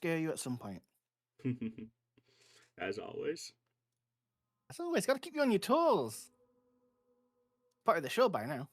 scare you at some point. As always. As always, gotta keep you on your toes. Part of the show by now.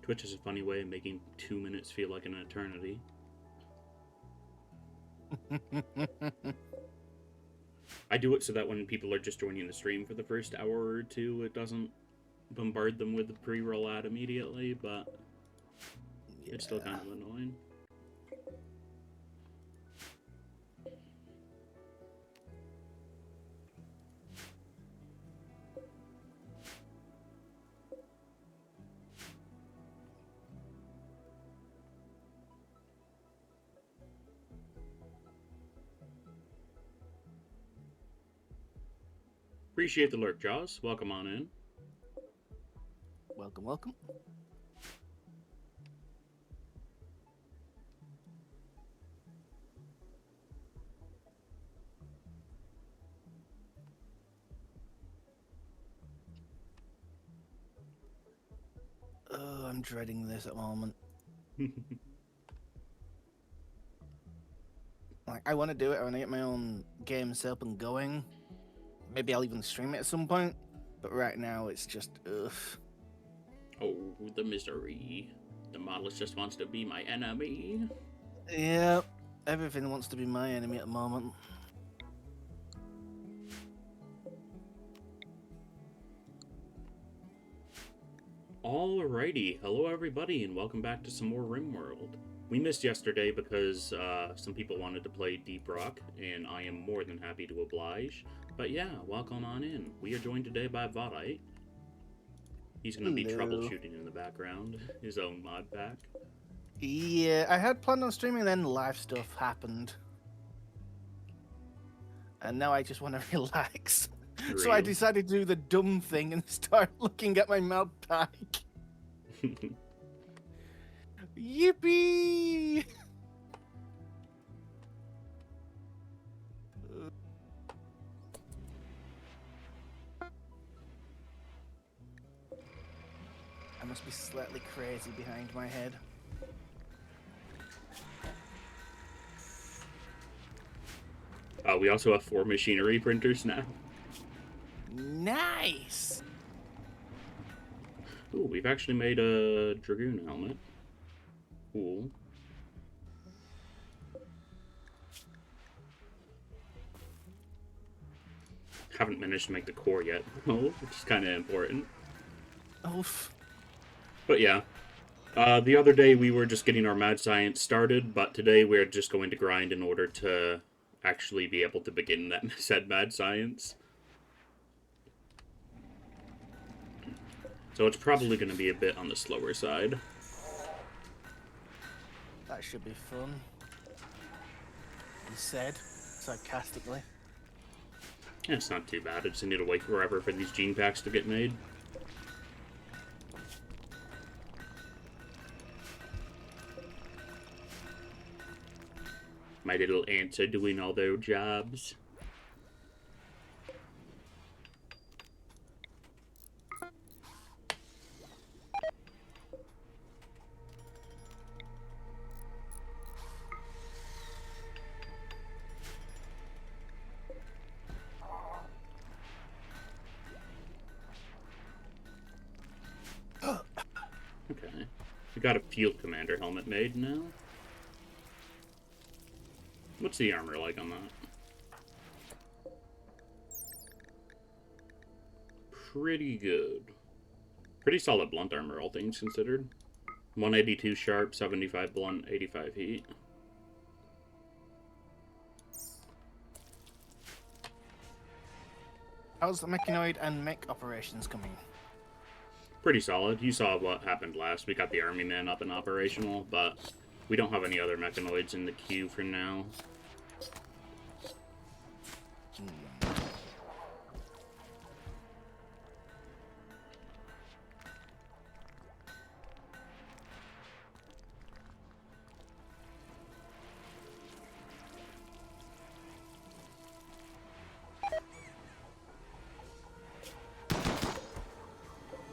Twitch is a funny way of making 2 minutes feel like an eternity. I do it so that when people are just joining the stream for the first hour or two, it doesn't bombard them with the pre-roll ad immediately, but Yeah. it's still kind of annoying. Appreciate the lurk, Jaws. Welcome on in. Welcome, welcome. Oh, I'm dreading this at the moment. Like, I want to do it. I want to get my own game set up and going. Maybe I'll even stream it at some point. But right now, it's just, ugh. Oh, the misery. The model just wants to be my enemy. Yeah, everything wants to be my enemy at the moment. Alrighty, hello everybody, and welcome back to some more Rimworld. We missed yesterday because some people wanted to play Deep Rock, and I am more than happy to oblige. But yeah, welcome on in. We are joined today by Vodite. He's going to be troubleshooting in the background, his own mod pack. Yeah, I had planned on streaming, then live stuff happened. And now I just want to relax. So I decided to do the dumb thing and start looking at my mod pack. Yippee! I must be slightly crazy behind my head. We also have 4 machinery printers now. Nice! Ooh, we've actually made a Dragoon helmet. Cool. Haven't managed to make the core yet, which is kind of important. Oof. But yeah, the other day we were just getting our mad science started, but today we're just going to grind in order to actually be able to begin that said mad science. So it's probably going to be a bit on the slower side. That should be fun. He said, sarcastically. Yeah, it's not too bad. I just need to wait forever for these gene packs to get made. My little ants are doing all their jobs. Okay. We got a field commander helmet made now. What's the armor like on that? Pretty good. Pretty solid blunt armor, all things considered. 182 sharp, 75 blunt, 85 heat. How's the mechanoid and mech operations coming? Pretty solid. You saw what happened last. We got the army man up and operational, but we don't have any other mechanoids in the queue for now.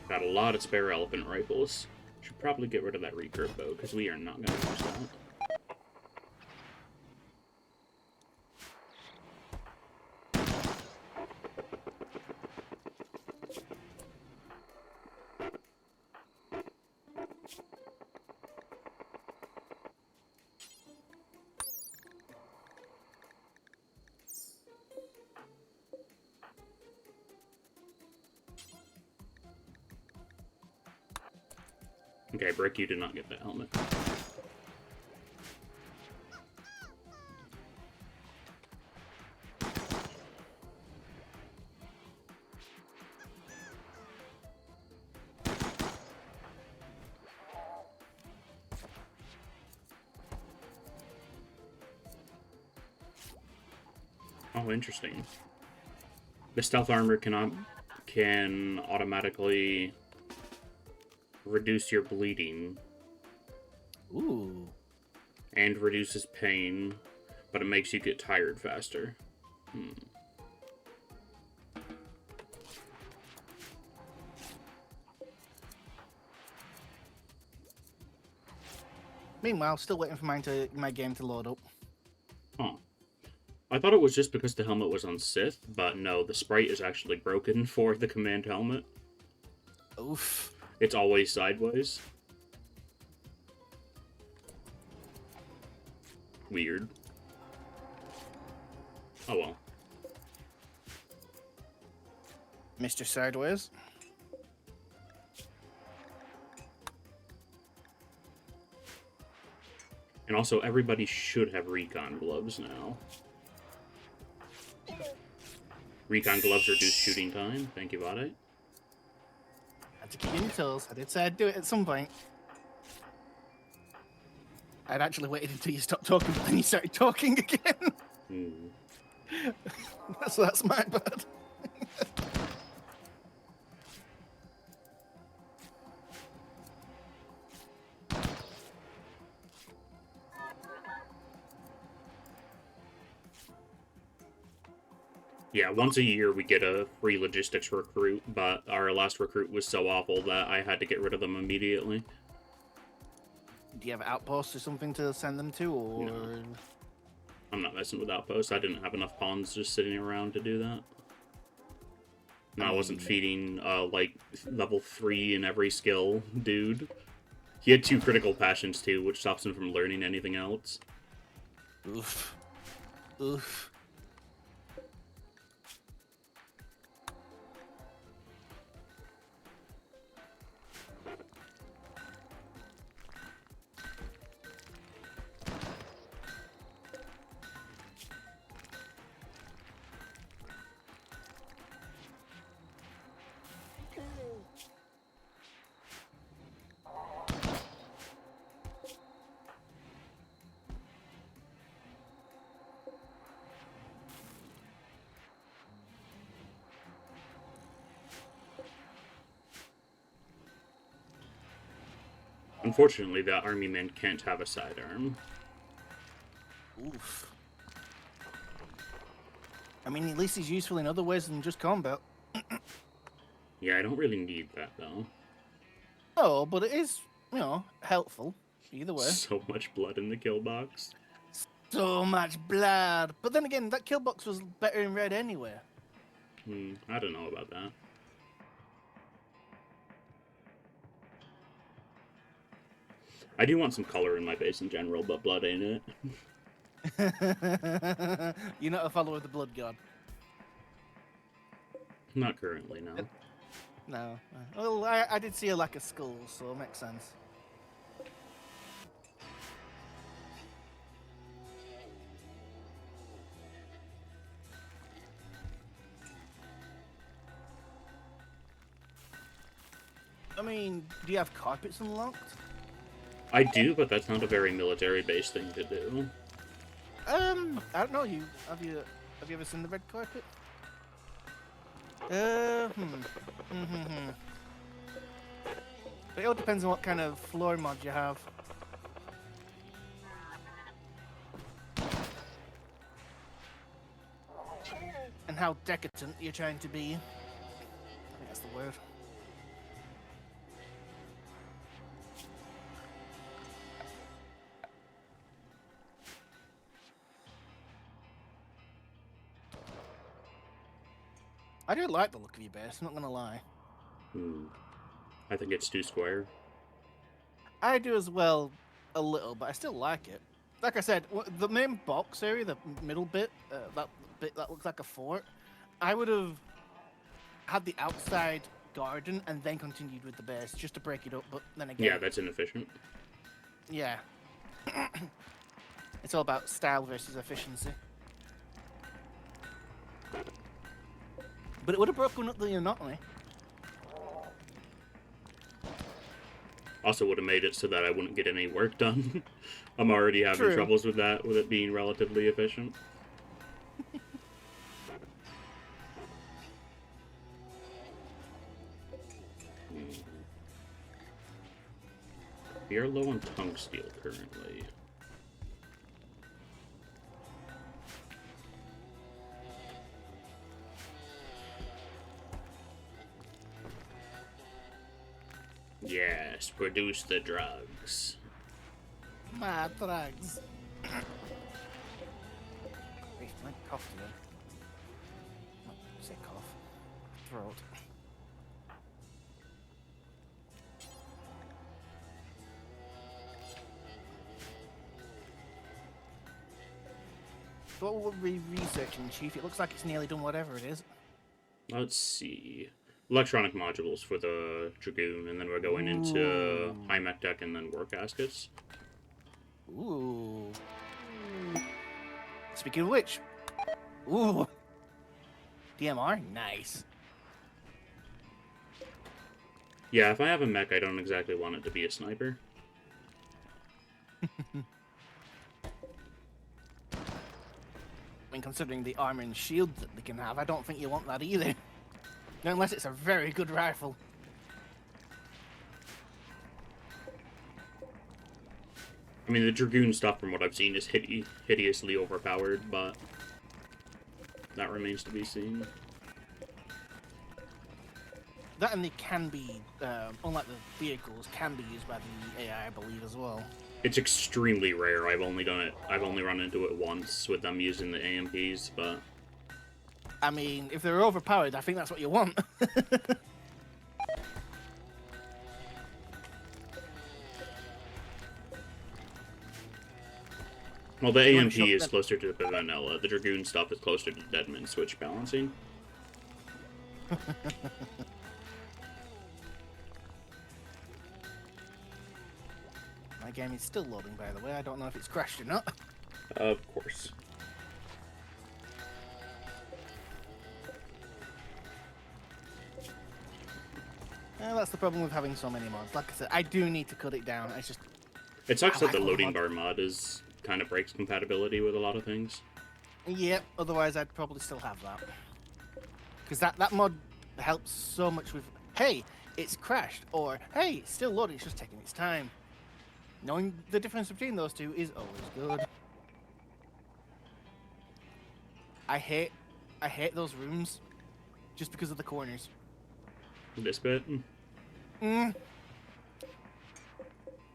Got a lot of spare elephant rifles. Should probably get rid of that recurve bow, because we are not going to use that. Okay, Brick, you did not get that helmet. Oh, interesting. The stealth armor can automatically reduce your bleeding. Ooh. And reduces pain, but it makes you get tired faster. Meanwhile, still waiting for my game to load up. Huh. I thought it was just because the helmet was on Sith, but no, the sprite is actually broken for the command helmet. Oof. It's always sideways. Weird. Oh well. Mr. Sideways. And also, everybody should have recon gloves now. Recon gloves reduce shooting time. Thank you, Vade. Had to keep you on your toes. I did say I'd do it at some point. I'd actually waited until you stopped talking, but then you started talking again. So that's my bad. Yeah, once a year we get a free logistics recruit, but our last recruit was so awful that I had to get rid of them immediately. Do you have outposts or something to send them to, or...? No. I'm not messing with outposts. I didn't have enough pawns just sitting around to do that. And I wasn't feeding, like, level 3 in every skill, dude. He had 2 critical passions, too, which stops him from learning anything else. Oof. Oof. Unfortunately, that army man can't have a sidearm. Oof. I mean, at least he's useful in other ways than just combat. Yeah, I don't really need that, though. Oh, but it is, you know, helpful. Either way. So much blood in the kill box. So much blood. But then again, that kill box was better in red anyway. I don't know about that. I do want some color in my base in general, but blood ain't it. You're not a follower of the blood god. Not currently, no. No. Well, I did see a lack of skulls, so it makes sense. I mean, do you have carpets unlocked? I do, but that's not a very military-based thing to do. I don't know. Have you ever seen the red carpet? Uh, hmm. Hmm. But it all depends on what kind of floor mod you have. And how decadent you're trying to be. I think that's the word. I do like the look of your base, I'm not gonna lie. I think it's too square. I do as well, a little, but I still like it. Like I said, the main box area, the middle bit, that bit that looks like a fort, I would have had the outside garden and then continued with the base just to break it up. But then again, Yeah, that's inefficient. yeah, it's all about style versus efficiency. But it would have broken up the monotony. Also would have made it so that I wouldn't get any work done. I'm already having troubles with that, with it being relatively efficient. We are low on tongue steel currently. Yes, produce the drugs. My drugs. Wait, my cough today. Oh, say cough. Throat. So what will we be researching, Chief? It looks like it's nearly done whatever it is. Let's see. Electronic modules for the Dragoon, and then we're going into high mech deck and then war caskets. Ooh. Speaking of which, ooh. DMR, nice. Yeah, if I have a mech, I don't exactly want it to be a sniper. I mean, considering the armor and shield that they can have, I don't think you want that either. Unless it's a very good rifle. I mean, the Dragoon stuff, from what I've seen, is hideously overpowered, but that remains to be seen. That and they can be, unlike the vehicles, can be used by the AI, I believe, as well. It's extremely rare. I've only run into it once with them using the AMPs, but... I mean, if they're overpowered, I think that's what you want. Well, the AMP is closer to the vanilla. The Dragoon stuff is closer to Deadman switch balancing. My game is still loading, by the way. I don't know if it's crashed or not. Of course. That's the problem with having so many mods. Like I said, I do need to cut it down. It's just... It sucks that the loading bar mod is kind of breaks compatibility with a lot of things. Yep, otherwise I'd probably still have that. Because that mod helps so much with, hey, it's crashed, or hey, it's still loading, it's just taking its time. Knowing the difference between those two is always good. I hate those rooms just because of the corners. This bit?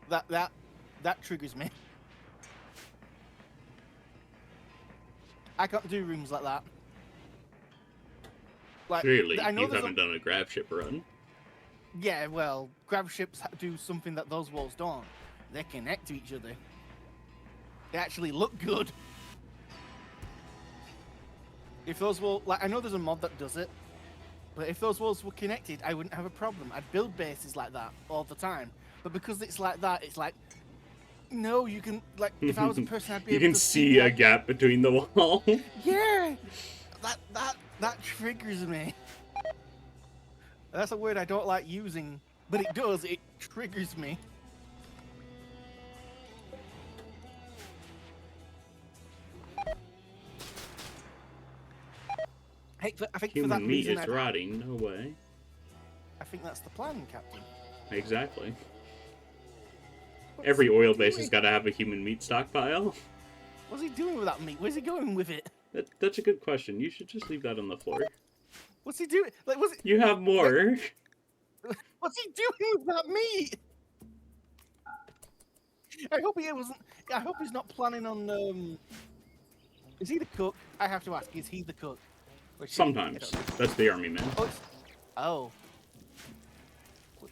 That triggers me. I can't do rooms like that. Like, Clearly, I know you haven't done a grab ship run. Yeah, well, grab ships do something that those walls don't. They connect to each other. They actually look good. If those walls, like, I know there's a mod that does it, but if those walls were connected, I wouldn't have a problem. I'd build bases like that all the time. But because it's like that, it's like, no, you can, like, if I was a person, I'd be able to You can see a gap between the wall. Yeah! That triggers me. That's a word I don't like using, but it does. It triggers me. I think for that Human meat reason, is rotting. No way. I think that's the plan, Captain. Exactly. What's Every he oil base has doing? got to have a human meat stockpile. What's he doing with that meat? Where's he going with it? That's a good question. You should just leave that on the floor. What's he doing? Like, what's it? You have more. What's he doing with that meat? I hope he wasn't. I hope he's not planning on. Is he the cook? I have to ask. Is he the cook? Or she? Sometimes. That's the army man. Oh.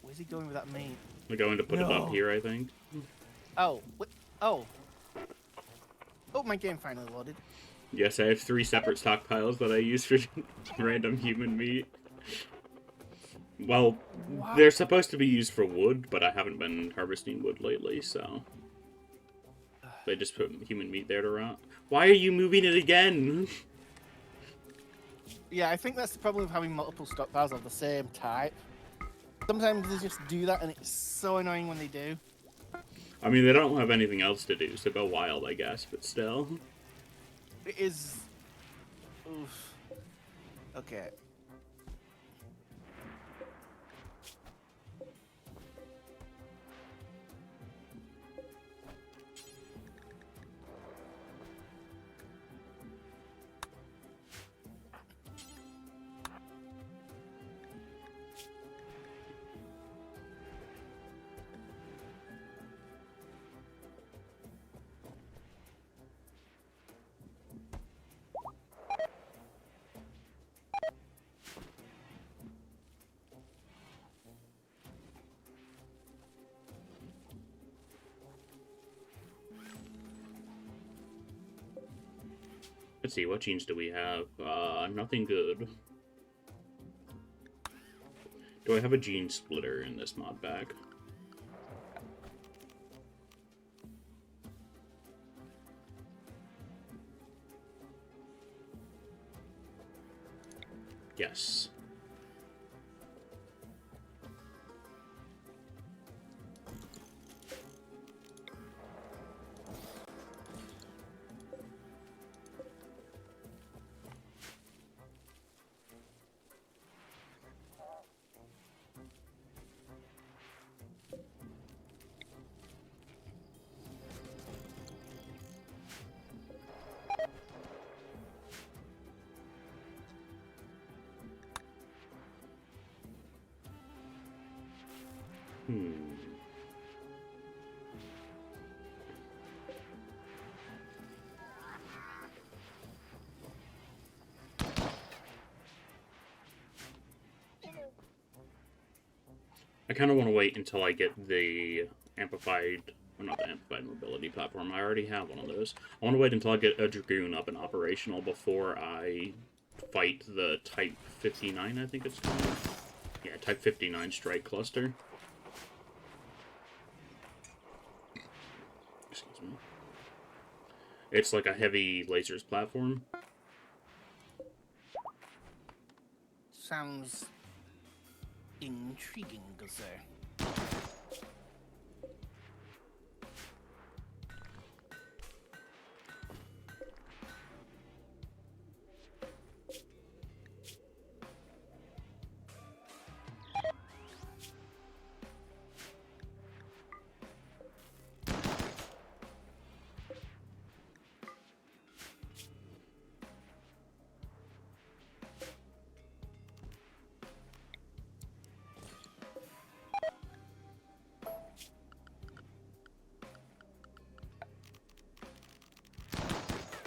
Where's he going with that meat? We're going to put it up here, I think. Oh. Oh. Oh, my game finally loaded. Yes, I have 3 separate stockpiles that I use for random human meat. Well, Wow. they're supposed to be used for wood, but I haven't been harvesting wood lately, so... They just put human meat there to rot. Why are you moving it again? Yeah, I think that's the problem with having multiple stockpiles of the same type. Sometimes they just do that, and it's so annoying when they do. I mean, they don't have anything else to do, so go wild, I guess, but still. It is... Oof. Okay. Let's see, what genes do we have? Nothing good. Do I have a gene splitter in this mod pack? Yes. I kind of want to wait until I get the amplified, well, not the amplified mobility platform. I already have one of those. I want to wait until I get a Dragoon up and operational before I fight the Type 59, I think it's called. Yeah, Type 59 strike cluster. Excuse me. It's like a heavy lasers platform. Sounds intriguing, to say.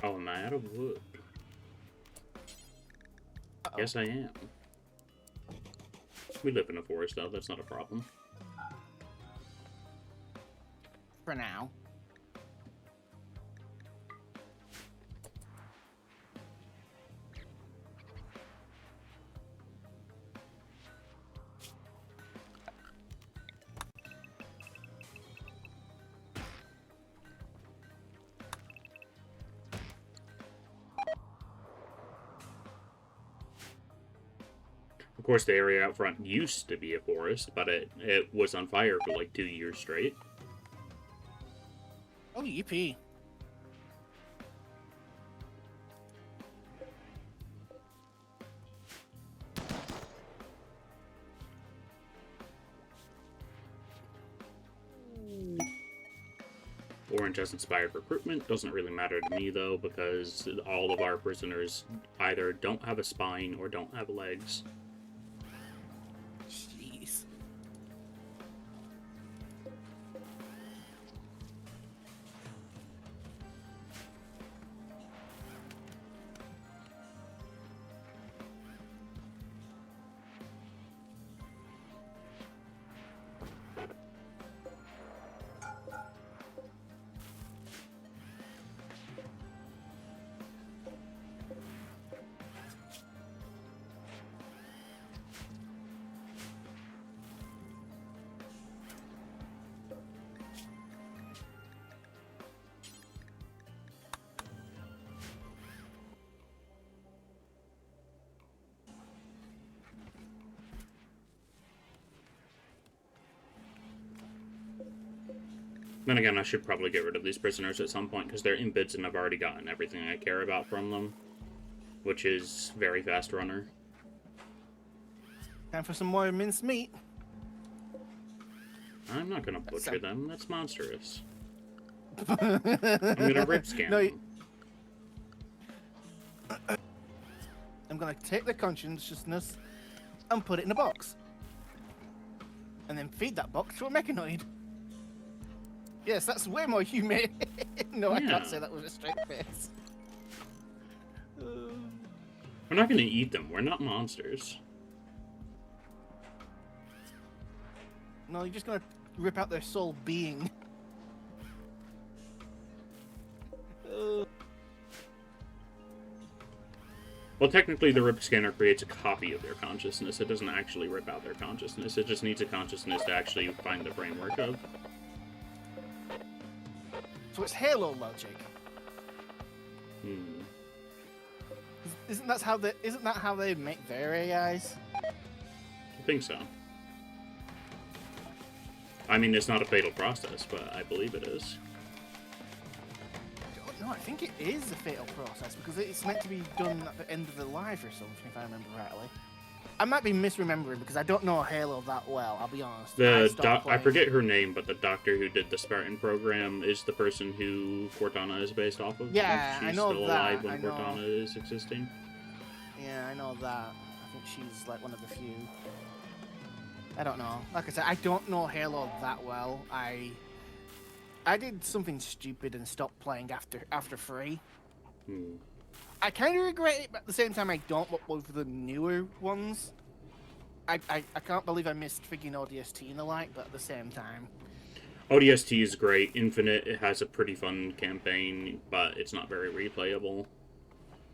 Oh, am I out of wood? Uh-oh. Yes, I am. We live in a forest, though. That's not a problem. For now. Of course, the area out front used to be a forest, but it was on fire for like 2 years straight. Oh, yippee. Orange has inspired recruitment. Doesn't really matter to me, though, because all of our prisoners either don't have a spine or don't have legs. Jeez. Then again, I should probably get rid of these prisoners at some point, because they're in bids and I've already gotten everything I care about from them, which is very fast runner. Time for some more minced meat. I'm not gonna butcher them, that's monstrous. I'm gonna rib scan No, them. I'm gonna take the consciousness and put it in a box. And then feed that box to a mechanoid. Yes, that's way more humane. No, I Yeah. can't say that with a straight face. We're not gonna eat them, we're not monsters. No, you're just gonna rip out their soul being. Well, technically, the rip scanner creates a copy of their consciousness. It doesn't actually rip out their consciousness. It just needs a consciousness to actually find the framework of. So it's Halo logic. Isn't that how they make their AIs? I think so. I mean, it's not a fatal process, but I believe it is. No, I think it is a fatal process because it's meant to be done at the end of the life or something, if I remember rightly. I might be misremembering because I don't know Halo that well, I'll be honest. I forget her name, but the doctor who did the Spartan program is the person who Cortana is based off of. Yeah, She's I know still that. alive when Cortana is existing. Yeah, I know that. I think she's like one of the few. I don't know. Like I said, I don't know Halo that well. I did something stupid and stopped playing after 3. I kind of regret it, but at the same time, I don't with the newer ones. I can't believe I missed freaking ODST and the like, but at the same time. ODST is great. Infinite, it has a pretty fun campaign, but it's not very replayable.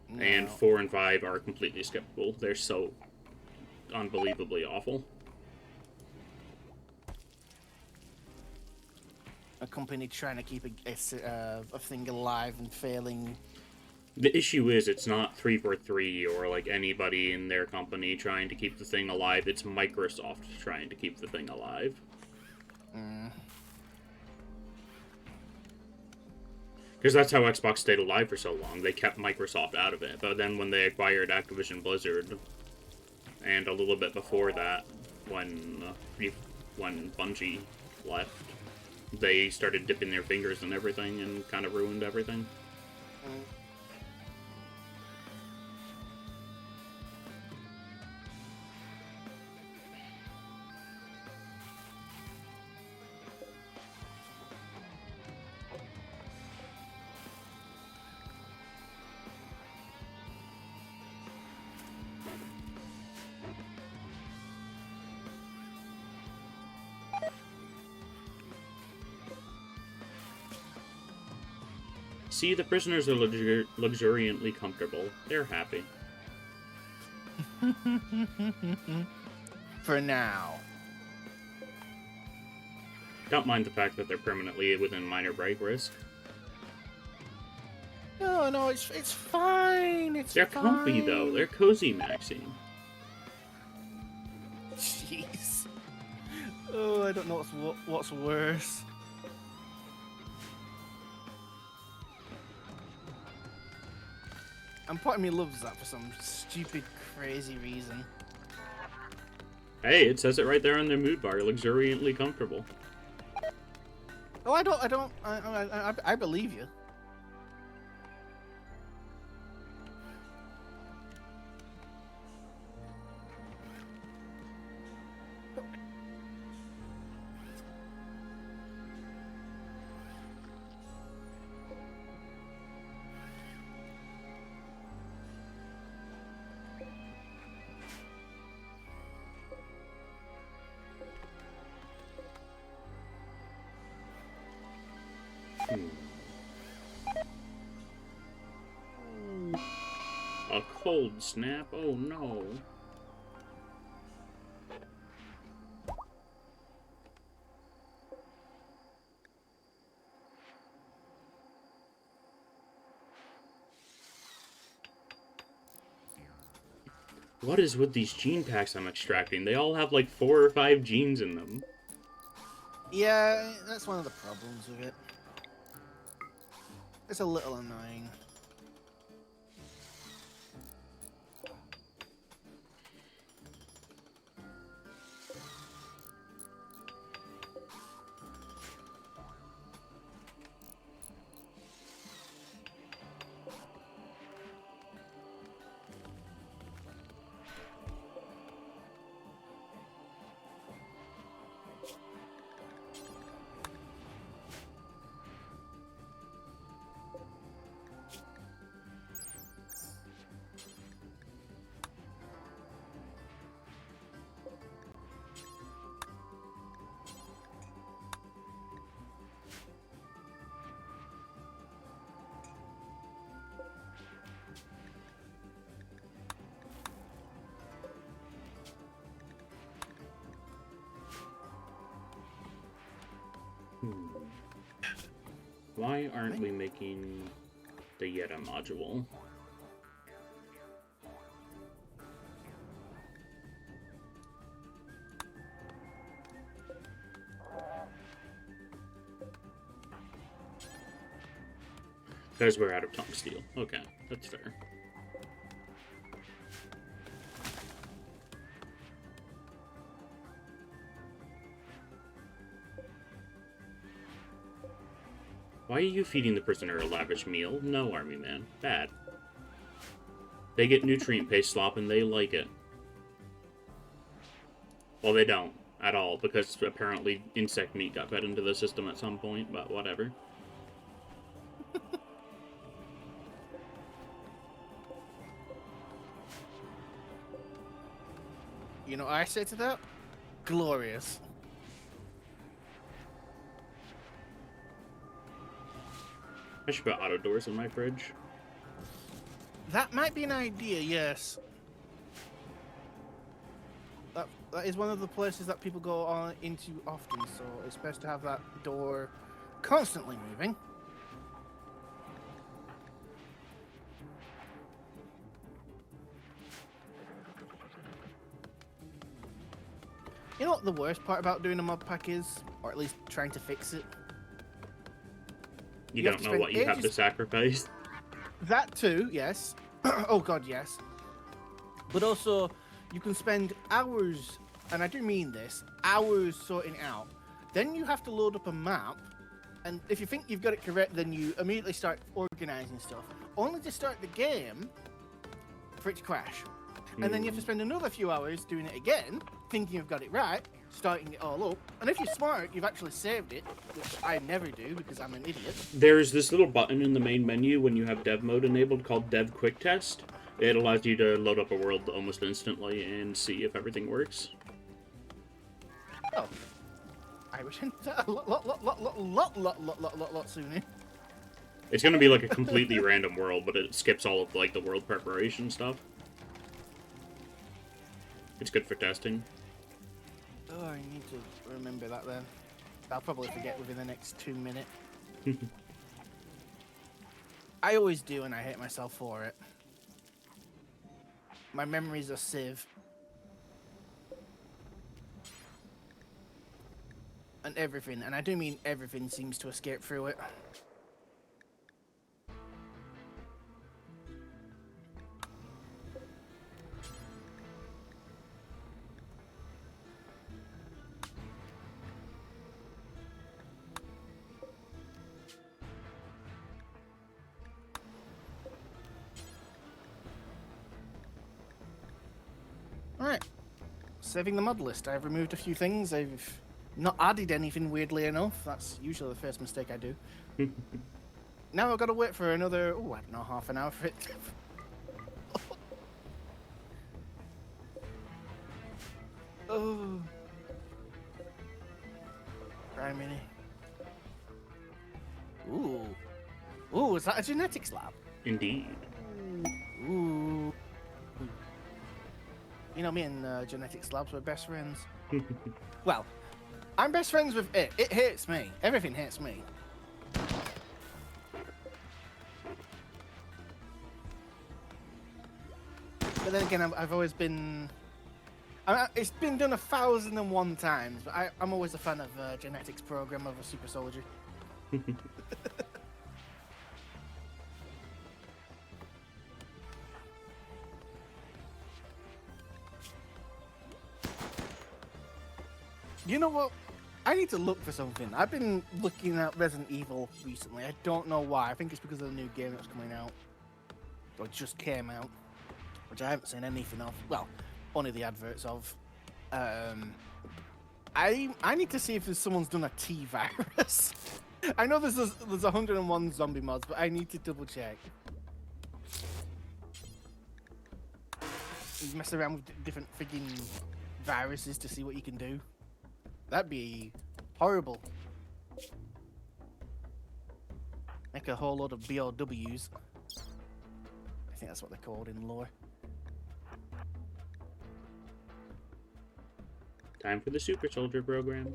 No. And 4 and 5 are completely skippable. They're so unbelievably awful. A company trying to keep a thing alive and failing. The issue is it's not 343 or like anybody in their company trying to keep the thing alive. It's Microsoft trying to keep the thing alive. Because that's how Xbox stayed alive for so long. They kept Microsoft out of it. But then when they acquired Activision Blizzard, and a little bit before that, when Bungie left, they started dipping their fingers in everything and kind of ruined everything. See, the prisoners are luxuriantly comfortable. They're happy. For now. Don't mind the fact that they're permanently within minor break risk. No, it's fine. They're comfy, though. They're cozy maxing. Jeez. Oh, I don't know what's worse. And part of me loves that for some stupid, crazy reason. Hey, it says it right there on their mood bar. Luxuriantly comfortable. Oh, I believe you. A cold snap? Oh no. What is with these gene packs I'm extracting? They all have like 4 or 5 genes in them. Yeah, that's one of the problems with it. It's a little annoying. Why aren't we making the Yeta module? Because we're out of tongue steel. Okay, that's fair. Why are you feeding the prisoner a lavish meal? No, army man. Bad. They get nutrient-based slop and they like it. Well, they don't. At all, because apparently insect meat got fed into the system at some point, but whatever. You know what I say to that? Glorious. I should put auto doors in my fridge. That might be an idea, yes. That is one of the places that people go on into often, so it's best to have that door constantly moving. You know what the worst part about doing a mod pack is? Or at least trying to fix it? You don't know what you have to sacrifice. That too, yes. Oh god, yes. But also, you can spend hours, and I do mean this, hours sorting out. Then you have to load up a map, and if you think you've got it correct, then you immediately start organizing stuff, only to start the game for it to crash. And then you have to spend another few hours doing it again, thinking you've got it right, starting it all up. And if you're smart, you've actually saved it, which I never do because I'm an idiot. There's this little button in the main menu when you have dev mode enabled called Dev Quick Test. It allows you to load up a world almost instantly and see if everything works. Oh. I wish I knew that a lot sooner. It's going to be like a completely random world, but it skips all of like the world preparation stuff. It's good for testing. Oh, I need to remember that then. I'll probably forget within the next 2 minutes. I always do, and I hate myself for it. My memory's a sieve. and everything, and I do mean everything, seems to escape through it. Alright, saving the mod list. I've removed a few things. I've not added anything, weirdly enough. That's usually the first mistake I do. Now I've got to wait for another, oh, I don't know, half an hour for it. Oh. Try mini. Ooh. Ooh, is that a genetics lab? Indeed. Ooh. You know, me and genetics labs were best friends. Well, I'm best friends with it. It hates me. Everything hates me. But then again, I've always been... it's been done 1,001 times, but I'm always a fan of genetics program of a super soldier. You know what? I need to look for something. I've been looking at Resident Evil recently. I don't know why. I think it's because of the new game that's coming out. Or just came out. Which I haven't seen anything of. Well, only the adverts of. I need to see if someone's done a T virus. I know there's 101 zombie mods, but I need to double check. You mess around with different frigging viruses to see what you can do. That'd be horrible. Make a whole load of BOWs. I think that's what they're called in lore. Time for the Super Soldier program.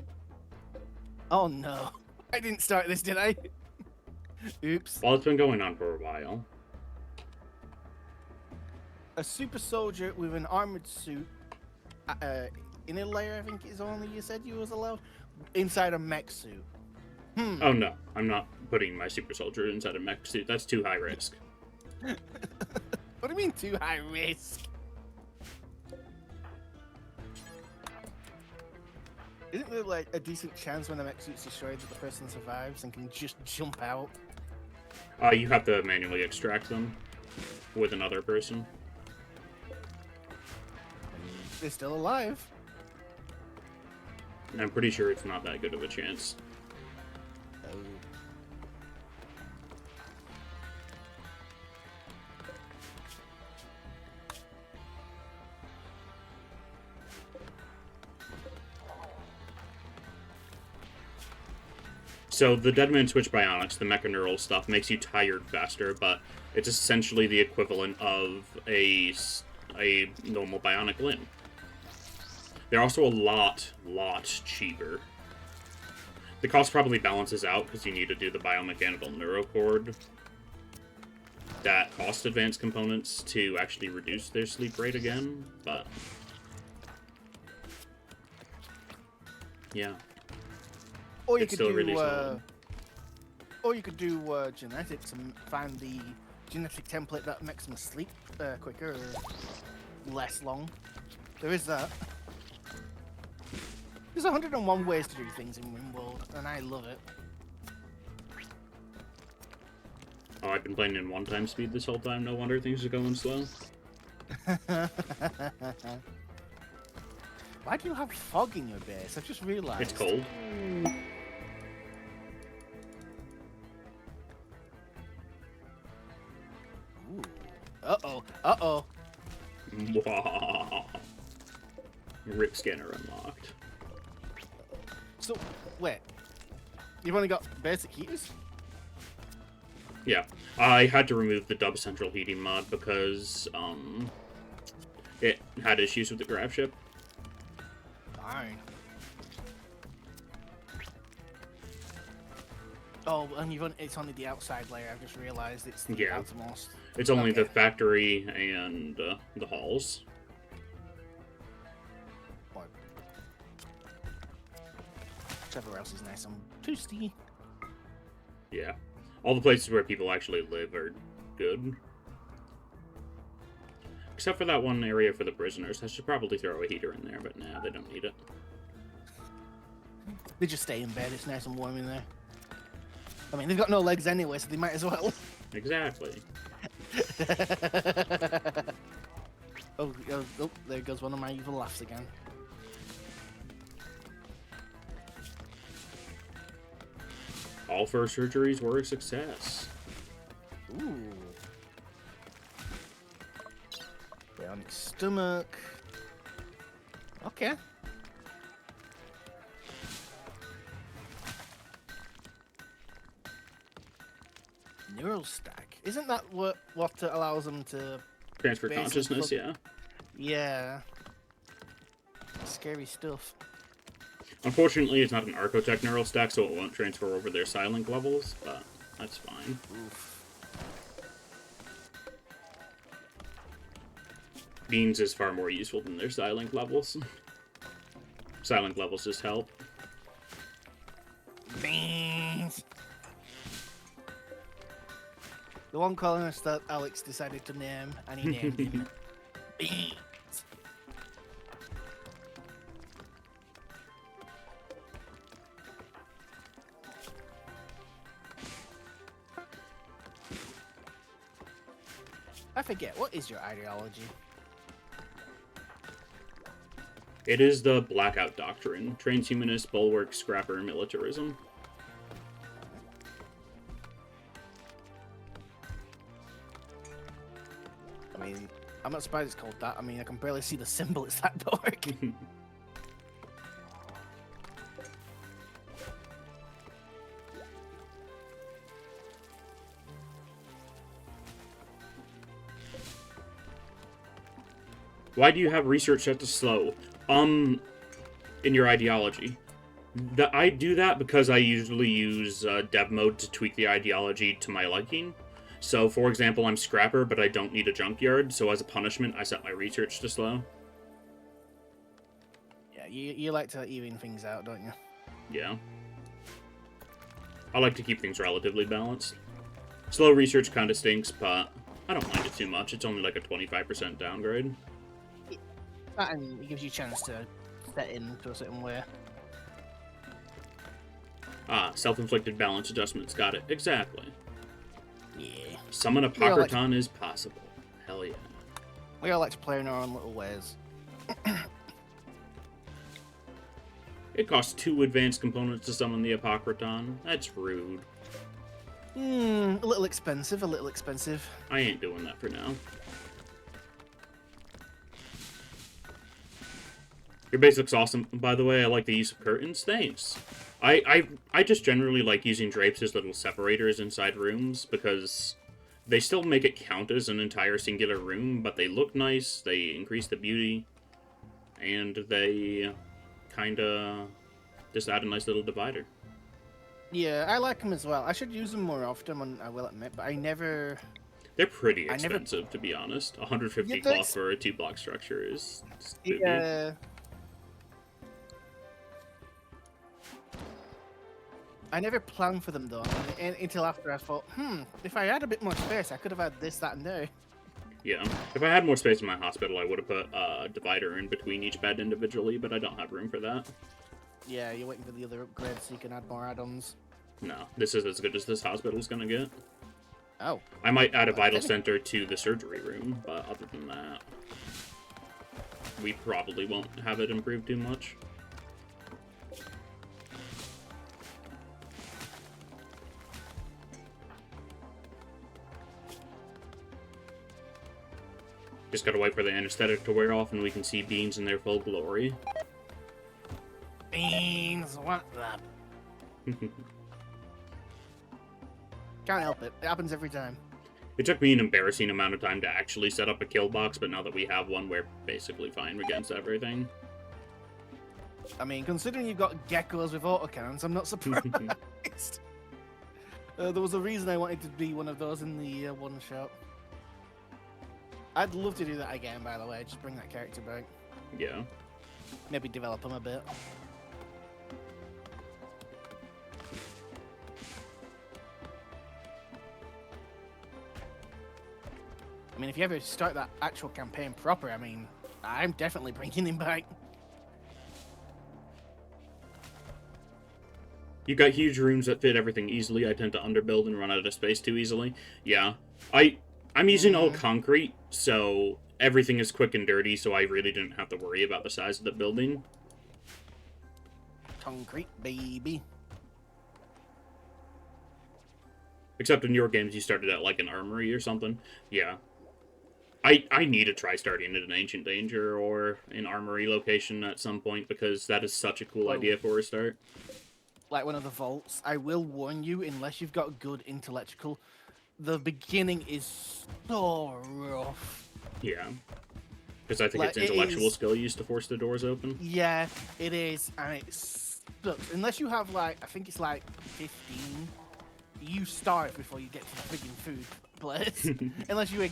Oh no. I didn't start this, did I? Oops. Well, it's been going on for a while. A super soldier with an armored suit. In a layer, I think is only you said you was allowed. Inside a mech suit. Oh no, I'm not putting my super soldier inside a mech suit. That's too high risk. What do you mean too high risk? Isn't there like a decent chance when the mech suit's destroyed that the person survives and can just jump out? You have to manually extract them with another person. They're still alive. And I'm pretty sure it's not that good of a chance. Oh. So the Deadman Switch Bionics, the mechaneural stuff, makes you tired faster, but it's essentially the equivalent of a normal bionic limb. They're also a lot cheaper. The cost probably balances out because you need to do the biomechanical neurocord that cost advanced components to actually reduce their sleep rate again, but yeah. Or you It's could still do, really solid. or you could do genetics and find the genetic template that makes them sleep quicker or less long. There is that. There's 101 ways to do things in Rimworld, and I love it. Oh, I've been playing in one-time speed this whole time. No wonder things are going slow. Why do you have fog in your base? I've just realised. It's cold. Ooh. Uh-oh. Uh-oh. Rip scanner unlocked. So, wait. You've only got basic heaters? Yeah. I had to remove the Dub Central Heating mod because, it had issues with the grav ship. Fine. Oh, and it's only the outside layer. I've just realised it's the Yeah. outermost. It's only Okay. the factory and the halls. What? everywhere else is nice and toasty. Yeah. All the places where people actually live are good. Except for that one area for the prisoners. I should probably throw a heater in there, but nah, they don't need it. They just stay in bed. It's nice and warm in there. I mean, they've got no legs anyway, so they might as well. Exactly. Oh, there goes one of my evil laughs again. All 4 surgeries were a success. Ooh. Bionic stomach. Okay. Neural stack. Isn't that what allows them to Transfer basically consciousness, yeah. Yeah. Scary stuff. Unfortunately, it's not an Archotech neural stack, so it won't transfer over their Silent levels, but that's fine. Oof. Beans is far more useful than their Silent levels. Silent levels just help. Beans. The one colonist that Alex decided to name, and he named him Beans. I forget, what is your ideology? It is the Blackout Doctrine. Transhumanist, bulwark, scrapper, militarism. I mean, I'm not surprised it's called that. I mean, I can barely see the symbol. It's that dark. Why do you have research set to slow? In your ideology. I do that because I usually use dev mode to tweak the ideology to my liking. So, for example, I'm scrapper, but I don't need a junkyard, so as a punishment, I set my research to slow. Yeah, you like to even things out, don't you? Yeah. I like to keep things relatively balanced. Slow research kind of stinks, but I don't mind it too much. It's only like a 25% downgrade. And it gives you a chance to set in to a certain way. Ah, self-inflicted balance adjustments. Got it. Exactly. Yeah. Summon a Pockerton is possible. Hell yeah. We all like to play in our own little ways. It costs 2 advanced components to summon the Apocryton. That's rude. A little expensive, a little expensive. I ain't doing that for now. Your base looks awesome, by the way. I like the use of curtains. Thanks. I just generally like using drapes as little separators inside rooms, because they still make it count as an entire singular room, but they look nice, they increase the beauty, and they kinda just add a nice little divider. Yeah, I like them as well. I should use them more often, I will admit, but I never... They're pretty expensive, to be honest. 150 cloth for a 2-block structure is spooky. Yeah. I never planned for them, though, until after I thought, if I had a bit more space, I could have had this, that, and there. Yeah. If I had more space in my hospital, I would have put a divider in between each bed individually, but I don't have room for that. Yeah, you're waiting for the other upgrades so you can add more add-ons. No, this is as good as this hospital's gonna get. Oh. I might add a vital center to the surgery room, but other than that, we probably won't have it improve too much. Just gotta wait for the anesthetic to wear off and we can see Beans in their full glory. Beans, what the... Can't help it. It happens every time. It took me an embarrassing amount of time to actually set up a kill box, but now that we have one, we're basically fine against everything. I mean, considering you've got geckos with autocannons, I'm not surprised. There was a reason I wanted to be one of those in the one-shot. I'd love to do that again, by the way. Just bring that character back. Yeah. Maybe develop him a bit. I mean, if you ever start that actual campaign proper, I mean, I'm definitely bringing him back. You got huge rooms that fit everything easily. I tend to underbuild and run out of space too easily. Yeah. I'm using all concrete, so everything is quick and dirty, so I really didn't have to worry about the size of the building. Concrete, baby. Except in your games, you started at like an armory or something. Yeah. I need to try starting at an Ancient Danger or an armory location at some point, because that is such a cool idea for a start. Like one of the vaults. I will warn you, unless you've got good intellectual, the beginning is so rough. Yeah. Because I think it's intellectual skill used to force the doors open. Yeah, it is, and it sucks. Unless you have like, I think it's like 15, you starve before you get to the friggin' food place. unless you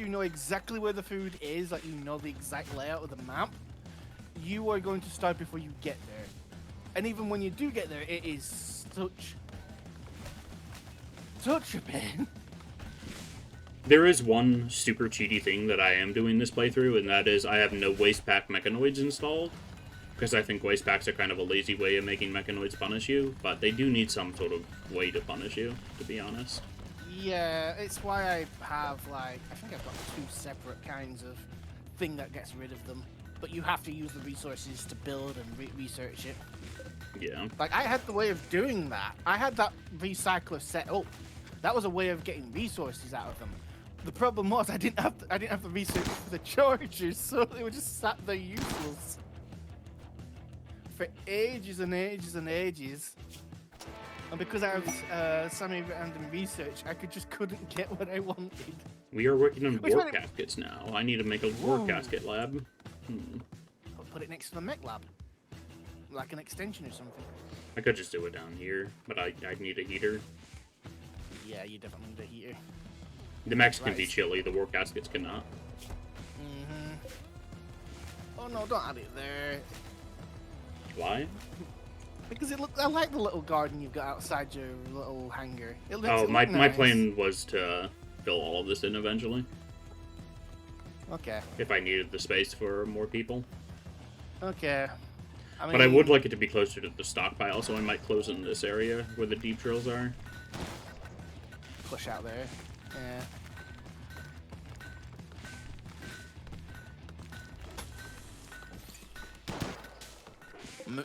know exactly where the food is, like you know the exact layout of the map, you are going to starve before you get there. And even when you do get there, it is such a pain. There is one super cheaty thing that I am doing this playthrough, and that is I have no waste pack mechanoids installed, because I think waste packs are kind of a lazy way of making mechanoids punish you, but they do need some sort of way to punish you, to be honest. Yeah, it's why I have, like, I think I've got 2 separate kinds of thing that gets rid of them, but you have to use the resources to build and research it. Yeah. Like, I had the way of doing that. I had that recycler set up. That was a way of getting resources out of them. The problem was I didn't have the research for the chargers, so they were just sat there useless for ages and ages and ages. And because I have semi-random research, I couldn't get what I wanted. We are working on war caskets now. I need to make a war casket lab. I'll put it next to the mech lab, like an extension or something. I could just do it down here, but I'd need a heater. Yeah, you definitely need a heater. The mechs can be chilly, the war caskets cannot. Oh no, don't add it there. Why? Because I like the little garden you've got outside your little hangar. My nice. plan was to fill all of this in eventually. Okay. If I needed the space for more people. Okay. But I would like it to be closer to the stockpile, so I might close in this area where the deep drills are. Push out there. Yeah.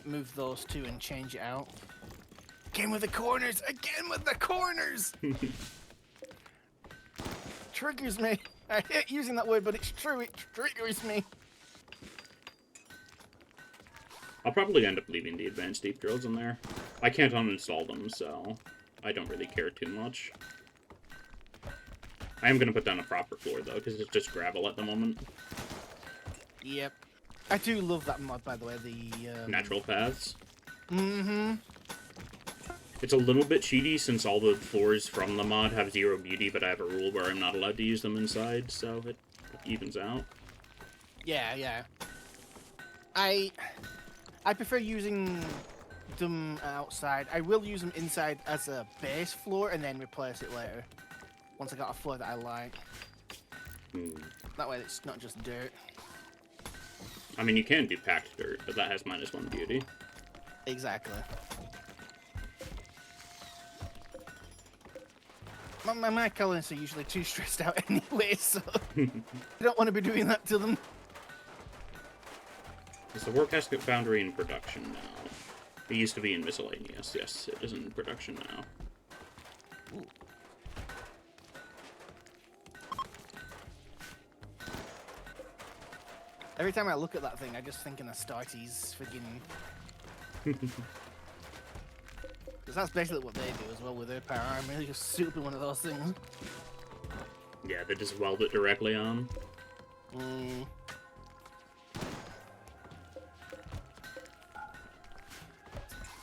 Move those 2 and change it out. Again with the corners! Again with the corners! Triggers me. I hate using that word, but it's true. It triggers me. I'll probably end up leaving the advanced deep drills in there. I can't uninstall them, so I don't really care too much. I am going to put down a proper floor, though, because it's just gravel at the moment. Yep. I do love that mod, by the way, the... Natural paths. Mm-hmm. It's a little bit cheaty, since all the floors from the mod have 0 beauty, but I have a rule where I'm not allowed to use them inside, so it evens out. Yeah, yeah. I prefer using them outside. I will use them inside as a base floor, and then replace it later. Once I got a floor that I like. That way it's not just dirt. I mean, you can do packed dirt, but that has -1 beauty. Exactly. My colonists are usually too stressed out anyway, so I don't want to be doing that to them. Is the war casket foundry in production now? It used to be in miscellaneous. Yes, it is in production now. Ooh. Every time I look at that thing, I just think in Astartes friggin'. Because that's basically what they do as well with their power armor. They just super one of those things. Yeah, they just weld it directly on.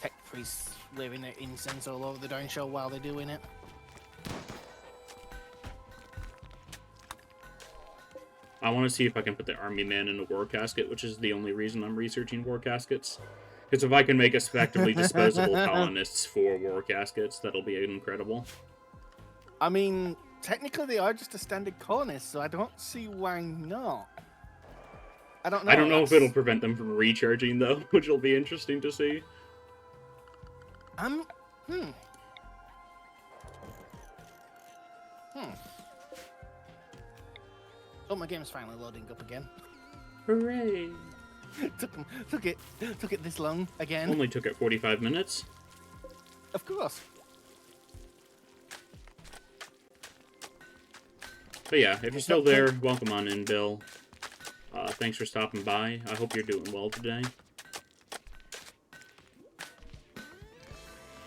Tech priests laying their incense all over the darn show while they're doing it. I want to see if I can put the army man in a war casket, which is the only reason I'm researching war caskets. Because if I can make effectively disposable colonists for war caskets, that'll be incredible. I mean, technically they are just a standard colonist, so I don't see why not. I don't know. I don't know if it'll prevent them from recharging though, which will be interesting to see. Hmm. Oh, my game's finally loading up again. Hooray! took it this long again. Only took it 45 minutes. Of course. But yeah, if you're still there, welcome on in, Bill. Thanks for stopping by. I hope you're doing well today.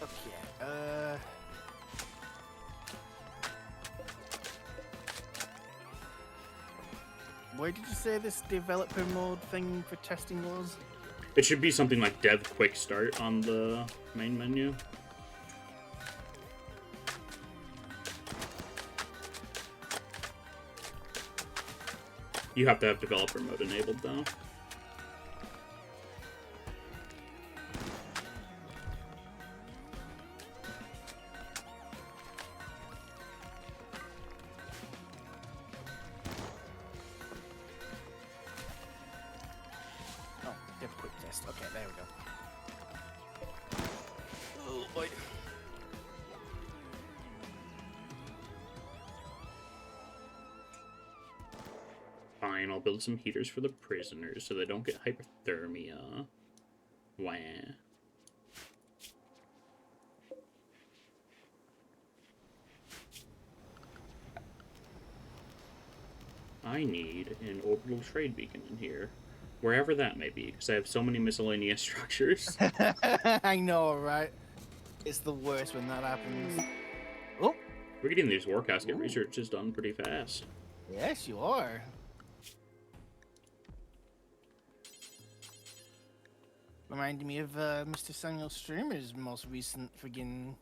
Okay, where did you say this developer mode thing for testing was? It should be something like Dev Quick Start on the main menu. You have to have developer mode enabled though. Oh, dev quick test. Okay, there we go. Oh boy. Fine, I'll build some heaters for the prisoners so they don't get hypothermia. Wah. I need an orbital trade beacon in here. Wherever that may be, because I have so many miscellaneous structures. I know, right? It's the worst when that happens. Oh, We're getting these war casket researches done pretty fast. yes, you are. Reminding me of Mr. Samuel Streamer's most recent friggin'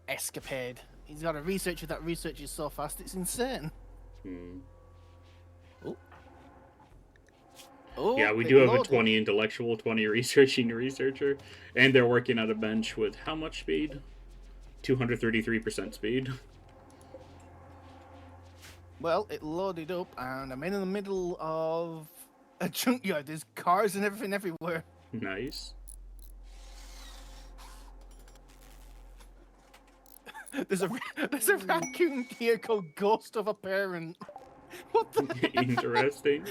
escapade. He's got a researcher that researches so fast it's insane. Oh. Oh, Yeah, we do have a 20 intellectual, 20 researching researcher, and they're working at a bench with how much speed? 233% speed. Well, it loaded up, and I'm in the middle of a junkyard. There's cars and everything everywhere. Nice. There's a raccoon here called Ghost of a Parent. What the heck? Interesting.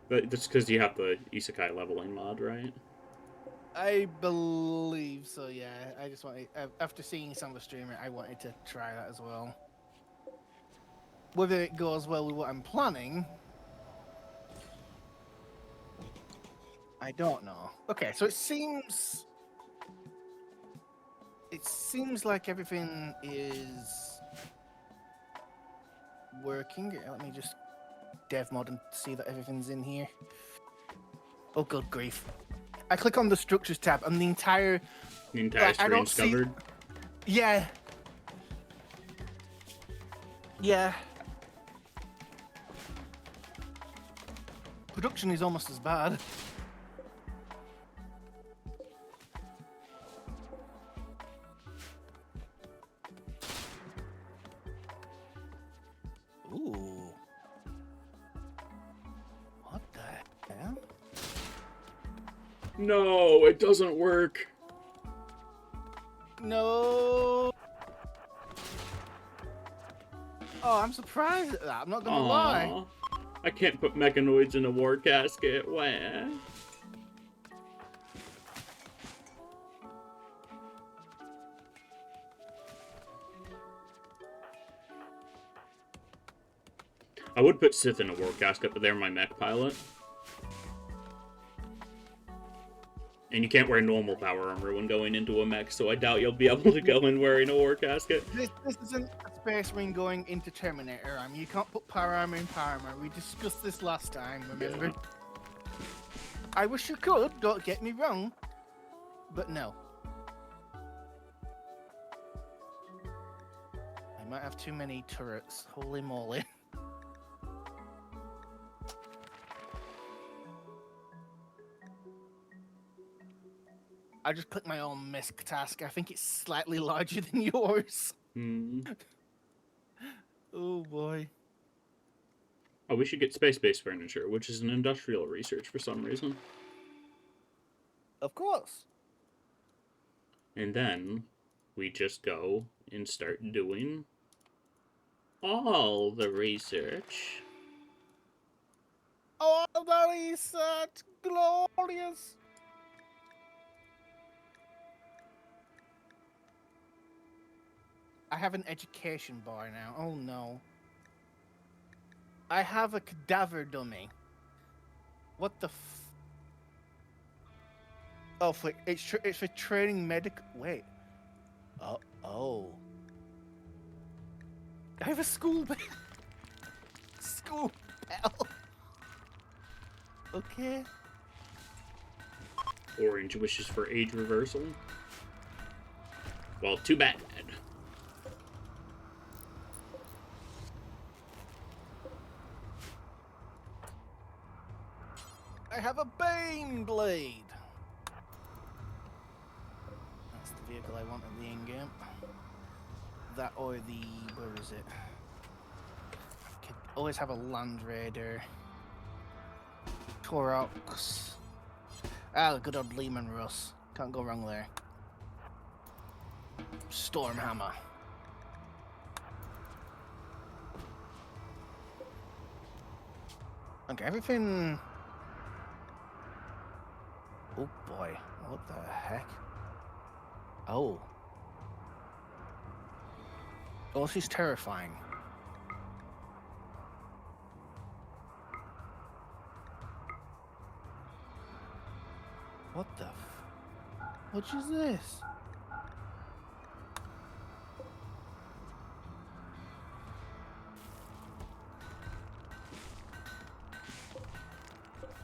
That's because you have the isekai leveling mod, right? I believe so, yeah. I just wanted, after seeing some of the streamer, I wanted to try that as well. Whether it goes well with what I'm planning, I don't know. Okay, so it seems like everything is working. Let me just dev mod and see that everything's in here. Oh, good grief. I click on the structures tab and the entire screen's covered. Yeah. Yeah. Production is almost as bad. Ooh. What the hell? No, it doesn't work. No. Oh, I'm surprised at that. I'm not gonna lie. I can't put mechanoids in a war casket. Wah. I would put Sith in a war casket, but they're my mech pilot. And you can't wear normal power armor when going into a mech, so I doubt you'll be able to go in wearing a war casket. This isn't a space marine going into Terminator. I mean, you can't put power armor in power armor. We discussed this last time, remember? Yeah. I wish you could, don't get me wrong, but no. I might have too many turrets, holy moly. I just clicked my own misc task. I think it's slightly larger than yours. Hmm. Oh boy. Oh, we should get space-based furniture, which is an industrial research for some reason. Of course. And then we just go and start doing all the research. Oh, that is such glorious. I have an education bar now. Oh no. I have a cadaver dummy. What the Oh, it's for training medic. Wait. Oh. I have a school bell. School bell. Okay. Orange wishes for age reversal. Well, too bad. I have a Bane blade. That's the vehicle I want in the end game. That or where is it? I could always have a Land Raider. Torox. Ah, good old Lehman Russ. Can't go wrong there. Stormhammer. Okay, everything. Oh boy, what the heck? Oh. Oh, she's terrifying. What the What is this?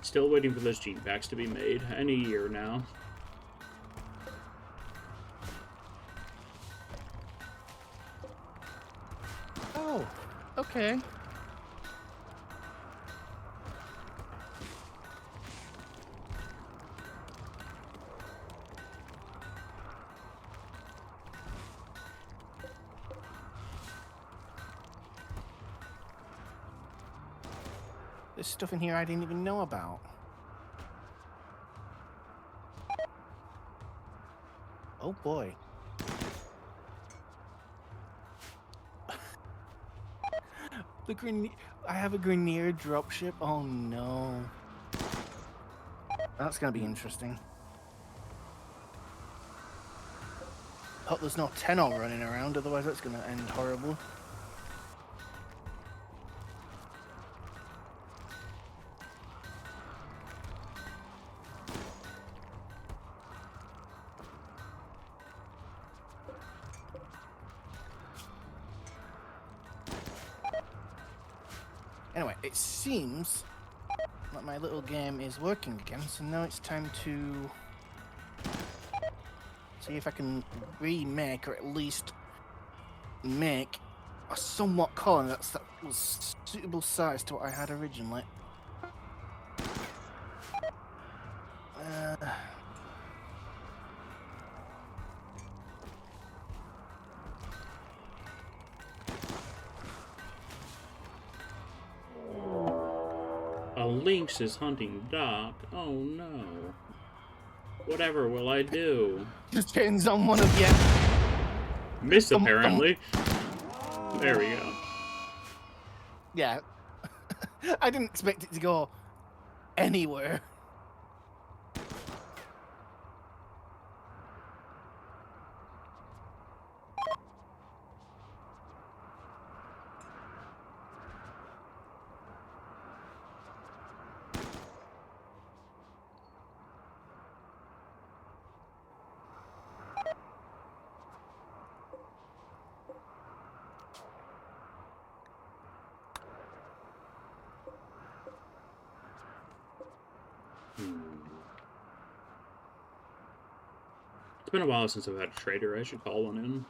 Still waiting for those gene packs to be made. Any year now. Oh, okay. There's stuff in here I didn't even know about. Oh boy. I have a Grenier dropship. Oh no. That's gonna be interesting. Hope there's no Tenor running around, otherwise that's gonna end horrible. Anyway, it seems that my little game is working again, so now it's time to see if I can remake, or at least make, a somewhat colony that was suitable size to what I had originally. A lynx is hunting Doc. Oh no. Whatever will I do? Just turns on one of you. Miss, apparently. There we go. Yeah. I didn't expect it to go anywhere. It's been a while since I've had a trader. I should call one in.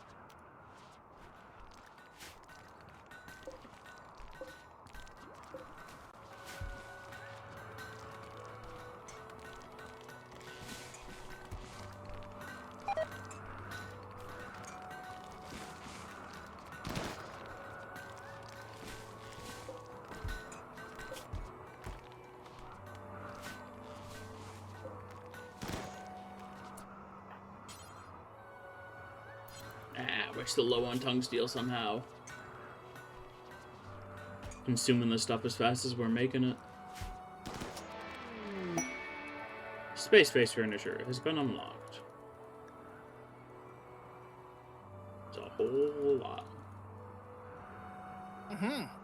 We're still low on tungsteel somehow. Consuming the stuff as fast as we're making it. Space furniture has been unlocked. It's a whole lot.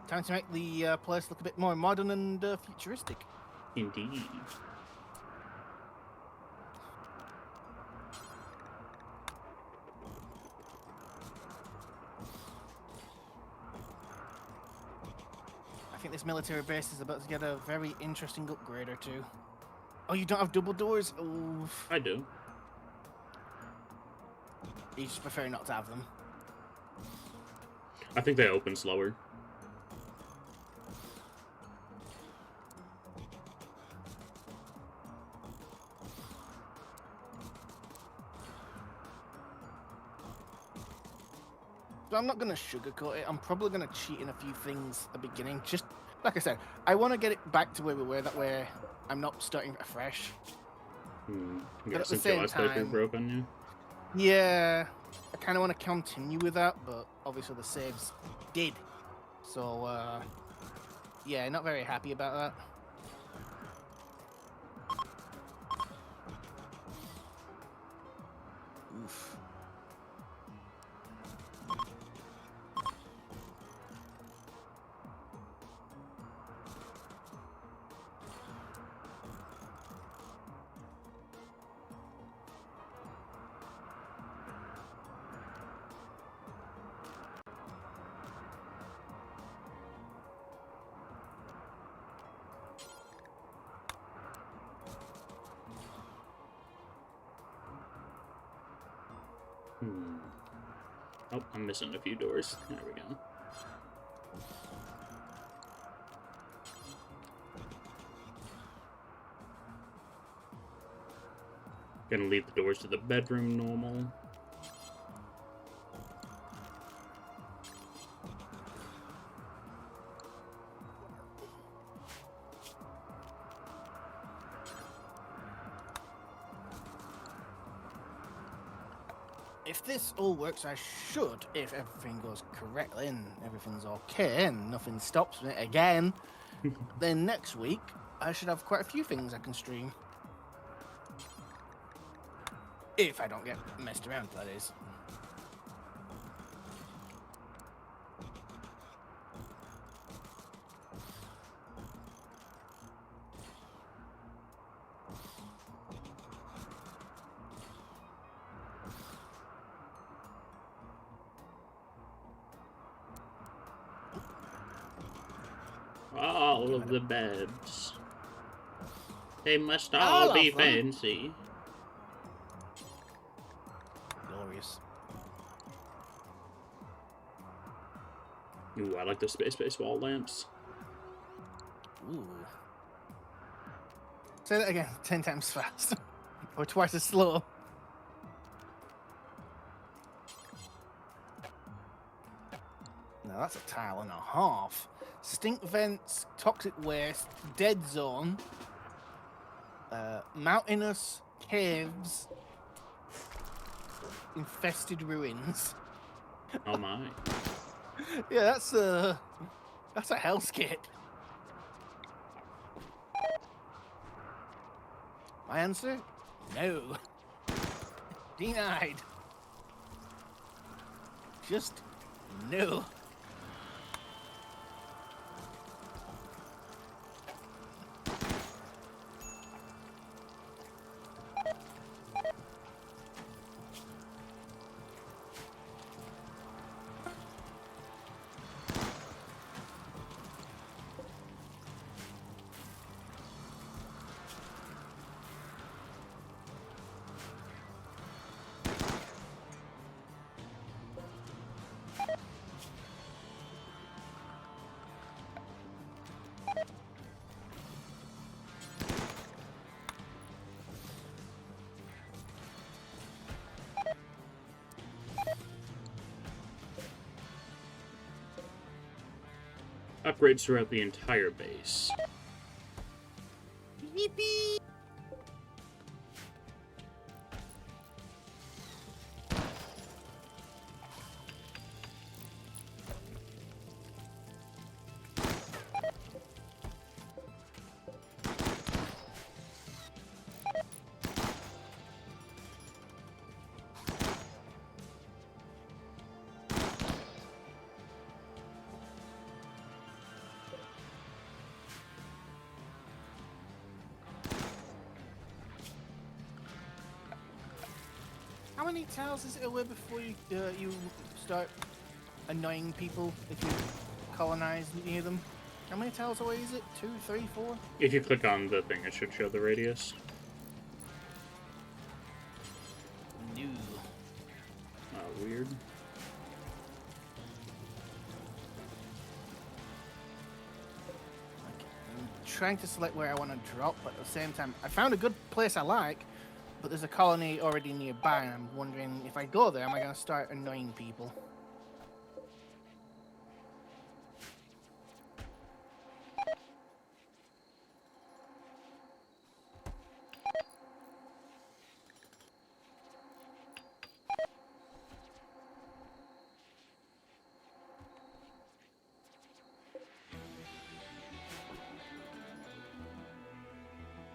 Time to make the place look a bit more modern and futuristic. Indeed. I think this military base is about to get a very interesting upgrade or two. Oh, you don't have double doors? Oof. I do. You just prefer not to have them. I think they open slower. So I'm not going to sugarcoat it. I'm probably going to cheat in a few things at the beginning. Just, like I said, I want to get it back to where we were. That way I'm not starting afresh. You But got at the some same last playthrough time- broke on you? Yeah, I kind of want to continue with that, but obviously the saves did. So, yeah, not very happy about that. Oof. Oh, I'm missing a few doors. There we go. Gonna leave the doors to the bedroom normal. If this all works, I should, if everything goes correctly and everything's okay and nothing stops me again, then next week I should have quite a few things I can stream. If I don't get messed around, that is. All of the beds. They must All all be of them? fancy. Glorious. Ooh, I like the space wall lamps. Ooh. Say that again 10 times fast. Or twice as slow. Now that's a tile and a half. Stink vents, toxic waste, dead zone, mountainous caves, infested ruins. Oh my. Yeah, that's a hellscape. My answer? No. Denied. Just no. Upgrades throughout the entire base. Yippee! many tiles is it away before you start annoying people if you colonize near them? How many tiles away is it? 2, 3, 4? If you click on the thing, it should show the radius. No. Weird. I'm trying to select where I want to drop, but at the same time, I found a good place I like, but there's a colony already nearby, and I'm wondering if I go there, am I going to start annoying people?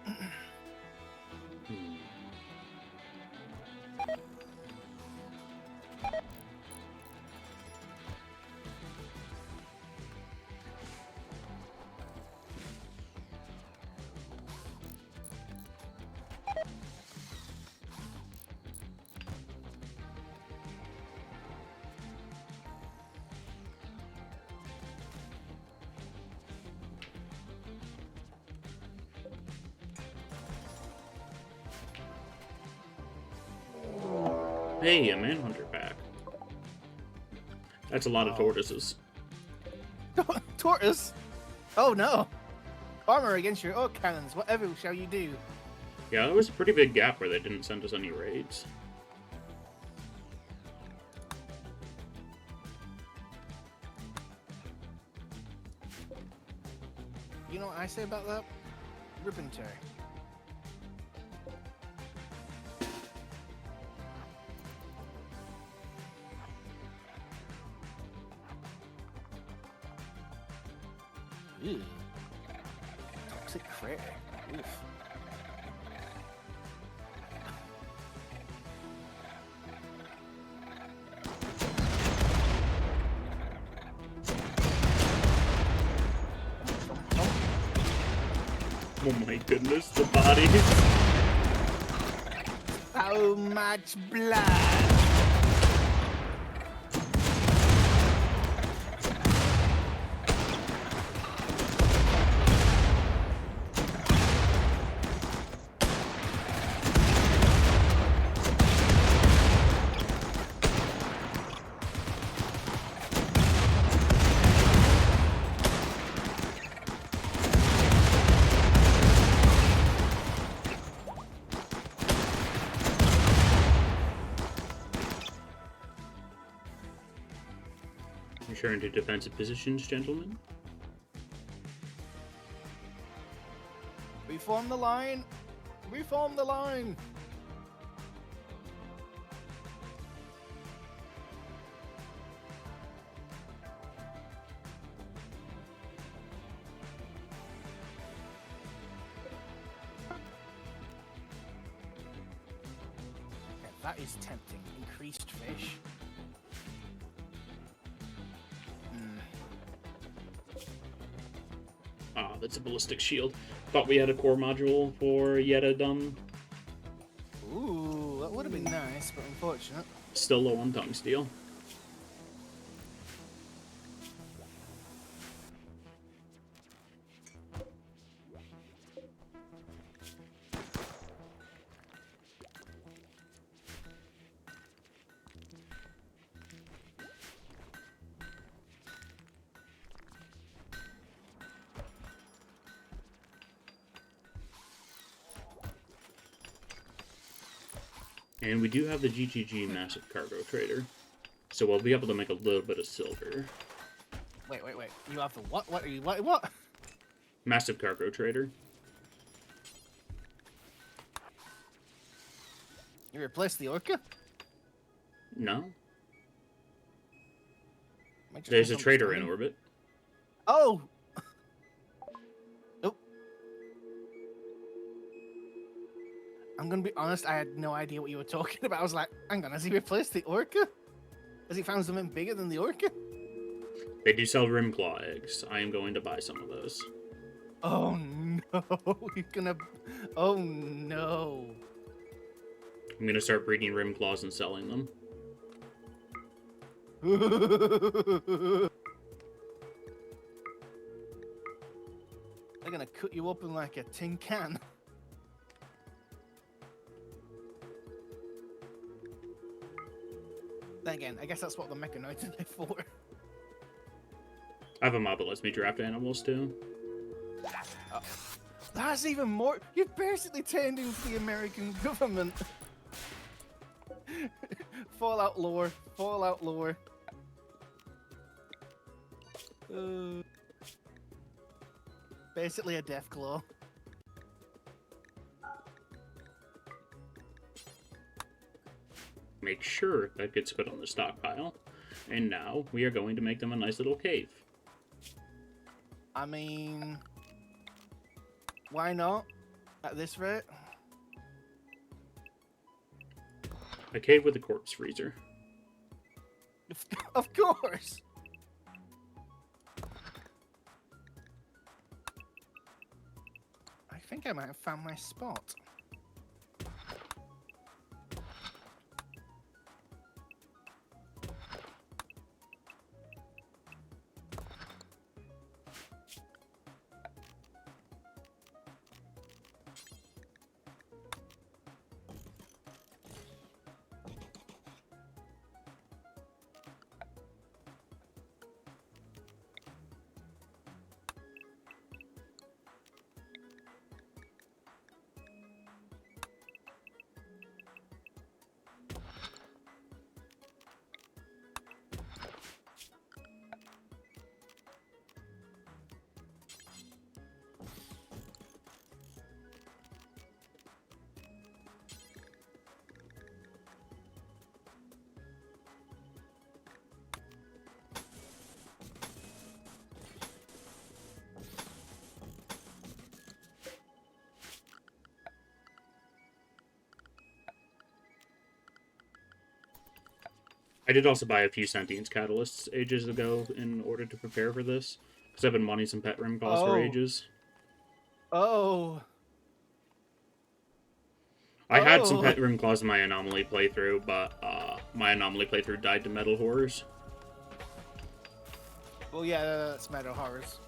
Hmm. Hey, a manhunter pack. That's a lot of tortoises. Tortoise? Oh no! Armor against your oak cannons, whatever shall you do? Yeah, there was a pretty big gap where they didn't send us any raids. You know what I say about that? Rip and tear. Ew. Toxic critter. Oof. Oh my goodness, the bodies. So much blood! Return to defensive positions, gentlemen. Reform the line! Reform the line! Okay, that is tempting. Increased fish. Ah, that's a ballistic shield. Thought we had a core module for Yetta done. Ooh, that would have been nice, but unfortunate. Still low on tongue steel. And we do have the GTG Massive Cargo Trader. So we'll be able to make a little bit of silver. Wait. You have the what? What are you? What? Massive Cargo Trader. You replaced the orca? No. Am I just There's a trader in misunderstanding? orbit. Oh! Nope. I'm gonna be honest, I had no idea what you were talking about. I was like, hang on, has he replaced the orca? Has he found something bigger than the orca? They do sell Rimclaw eggs. I am going to buy some of those. Oh no, he's gonna... Oh no. I'm gonna start breeding Rimclaws and selling them. They're gonna cut you open like a tin can. Then again, I guess that's what the mechanoids are there for. I have a mob that lets me draft animals too. That's even more. You've basically turned into the American government. Fallout lore. Fallout lore. Basically a Deathclaw. Make sure that gets put on the stockpile. And now we are going to make them a nice little cave. I mean, why not? At this rate? A cave with a corpse freezer. Of course! I think I might have found my spot. I did also buy a few sentience catalysts ages ago in order to prepare for this. Because I've been wanting some pet Rimclaws for ages. Oh. I had some pet Rimclaws in my Anomaly playthrough, but my Anomaly playthrough died to Metal Horrors. Well, yeah, that's Metal Horrors.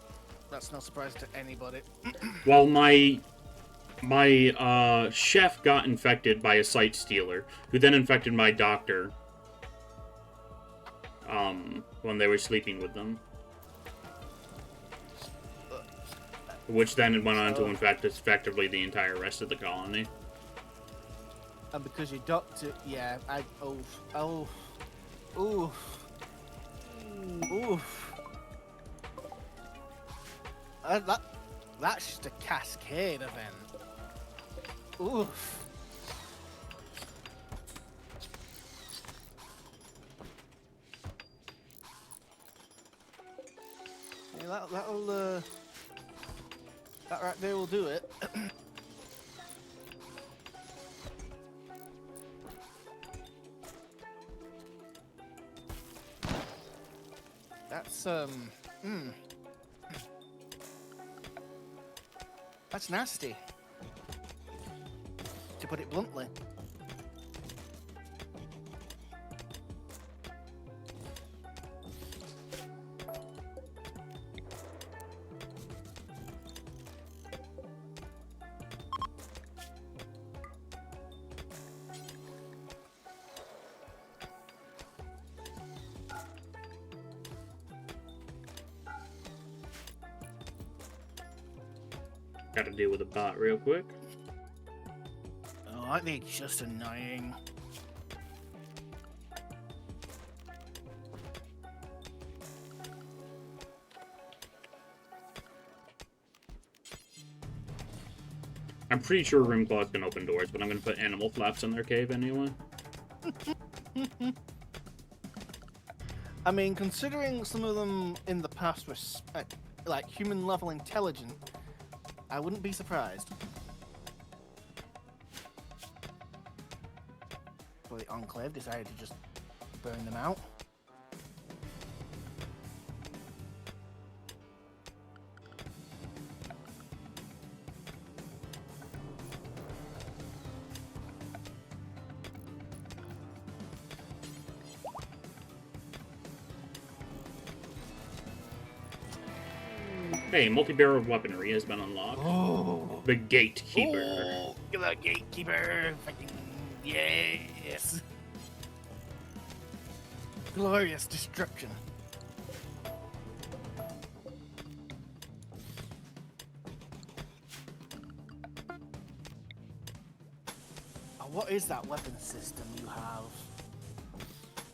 That's no surprise to anybody. Well, my chef got infected by a Sight Stealer, who then infected my doctor when they were sleeping with them. Which then went on to infect effectively the entire rest of the colony. And because your doctor, yeah, that's just a cascade event. Oof. Yeah, that right there will do it. That's that's nasty, to put it bluntly. Gotta deal with a bot real quick. Oh, aren't they just annoying? I'm pretty sure Rimclaws can open doors, but I'm gonna put animal flaps in their cave anyway. I mean, considering some of them in the past were like human level intelligent, I wouldn't be surprised. But the Enclave decided to just burn them out. Hey, multi-barrel weaponry has been unlocked. Oh. The Gatekeeper. Oh, get that gatekeeper. Fucking yes. Glorious destruction. Oh, what is that weapon system you have?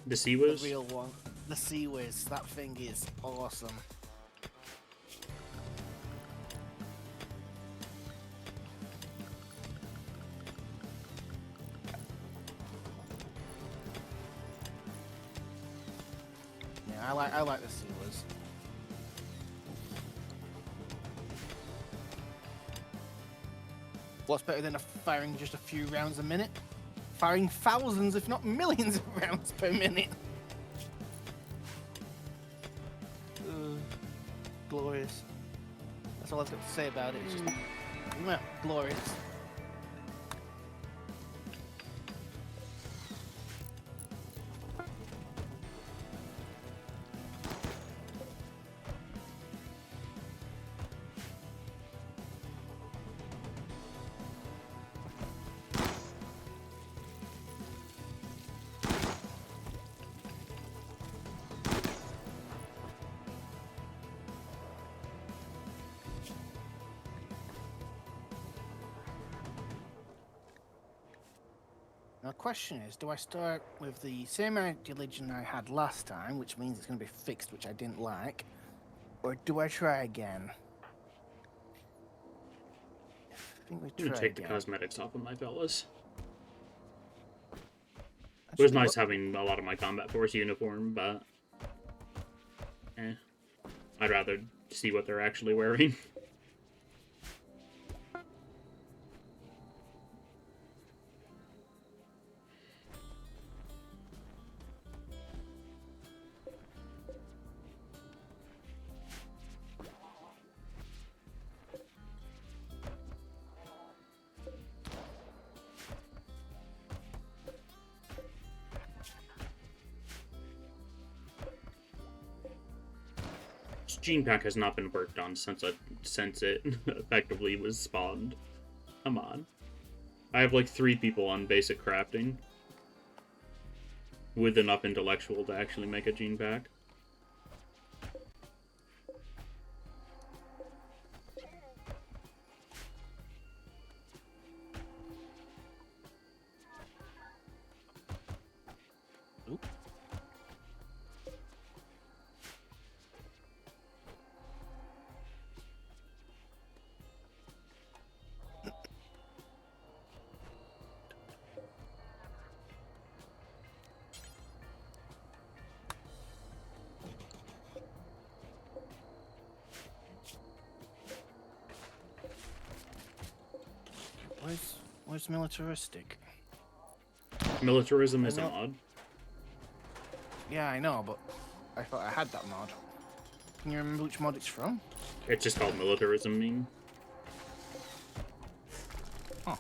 The Sea The Whiz? real one. The Sea Whiz. That thing is awesome. Yeah, I like the Sea Whiz. What's better than firing just a few rounds a minute? Firing thousands, if not millions of rounds per minute. Glorious. That's all I've got to say about it. It's just glorious. Now, the question is, do I start with the same religion I had last time, which means it's going to be fixed, which I didn't like, or do I try again? I think we I'm gonna try take the again. cosmetics off of my fellas. That It was should nice work. having a lot of my Combat Force uniform, but I'd rather see what they're actually wearing. This gene pack has not been worked on since it effectively was spawned. Come on. I have like 3 people on basic crafting with enough intellectual to actually make a gene pack. Oop. Where's militaristic? Militarism I is a know. mod. Yeah, I know, but I thought I had that mod. Can you remember which mod it's from? It's just called militarism meme. Oh.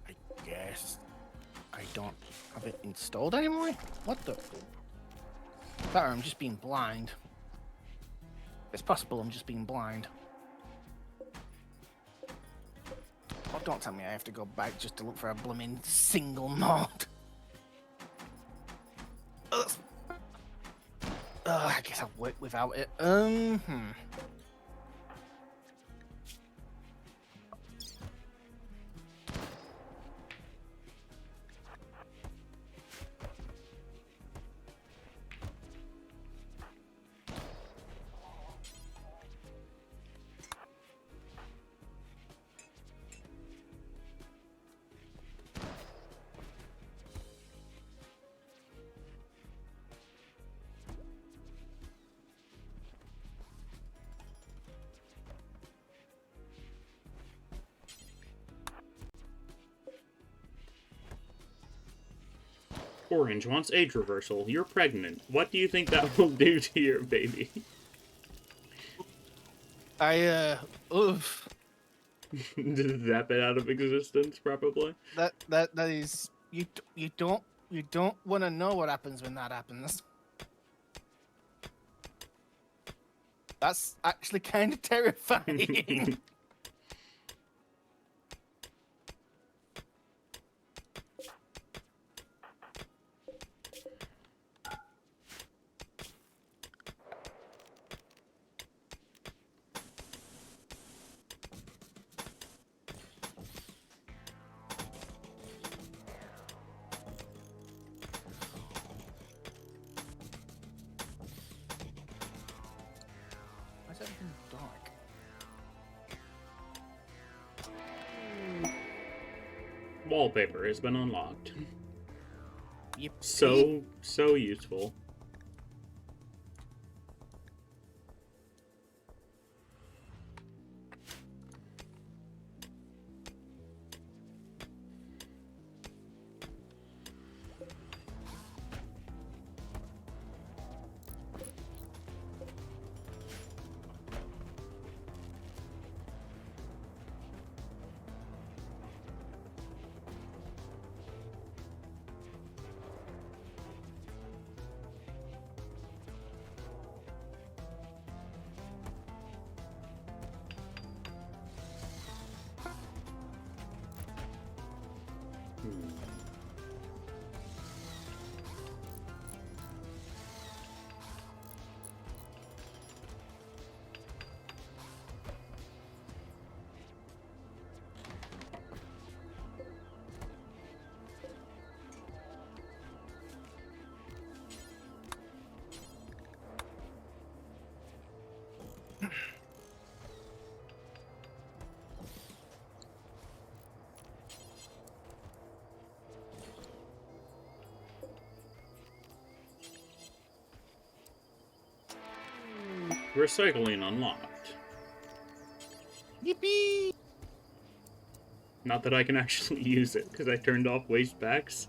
I guess I don't have it installed anymore? What the? Sorry, I'm just being blind. It's possible I'm just being blind. Oh, don't tell me I have to go back just to look for a blooming single mod. I guess I'll work without it. Orange wants age reversal. You're pregnant. What do you think that will do to your baby? Oof. Zap it out of existence, probably. That is you don't want to know what happens when that happens. That's actually kind of terrifying. Why is everything dark? Wallpaper has been unlocked. Yep. So useful. Recycling unlocked. Yippee! Not that I can actually use it, because I turned off waste packs.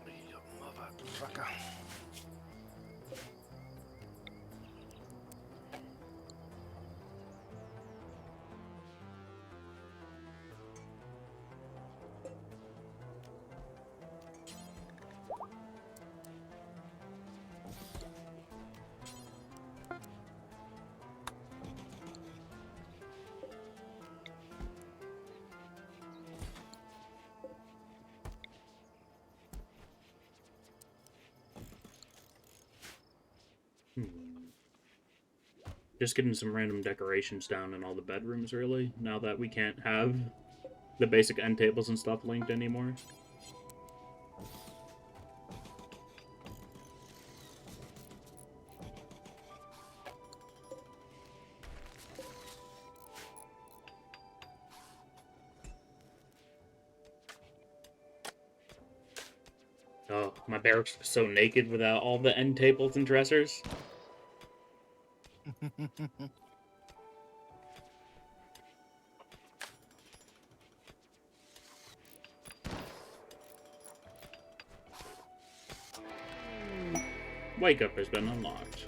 You motherfucker. Just getting some random decorations down in all the bedrooms, really, now that we can't have the basic end tables and stuff linked anymore. Oh, my barracks was so naked without all the end tables and dressers. Wake up has been unlocked.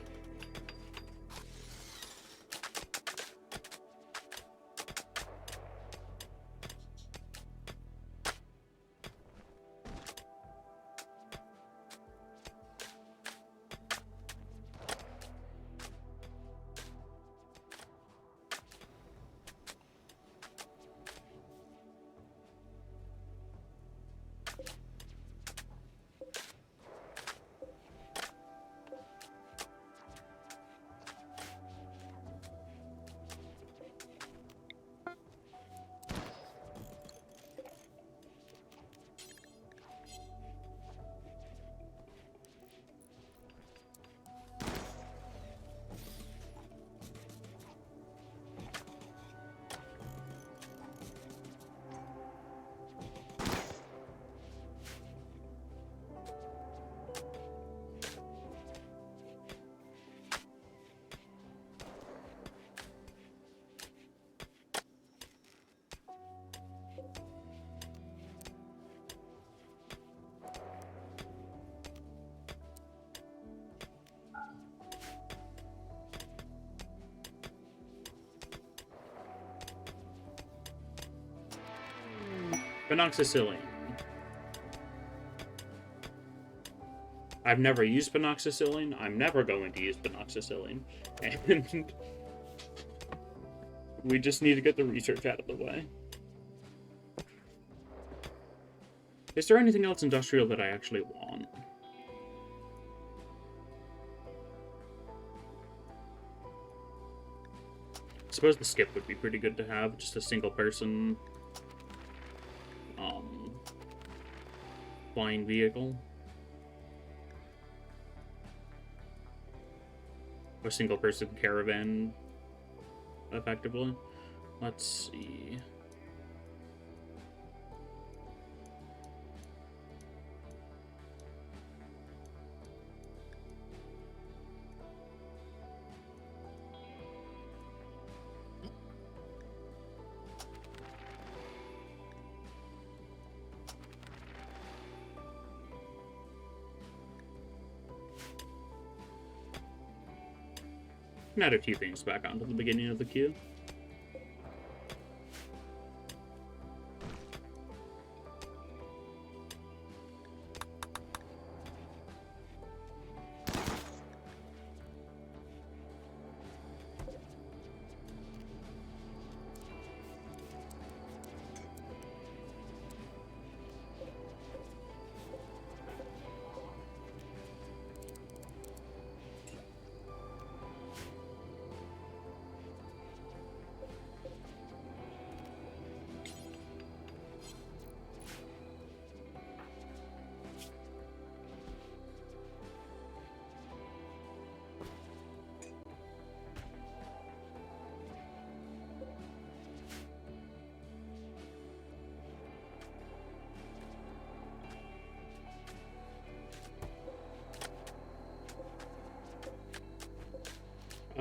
Phenoxycilline. I've never used phenoxycilline. I'm never going to use phenoxycilline. And we just need to get the research out of the way. Is there anything else industrial that I actually want? I suppose the skip would be pretty good to have. Just a single person flying vehicle. A single person caravan, effectively. Let's see. Can add a few things back onto the beginning of the queue.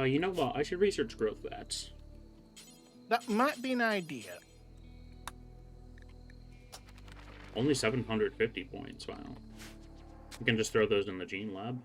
You know what? I should research growth bats. That might be an idea. Only 750 points, wow. We can just throw those in the gene lab.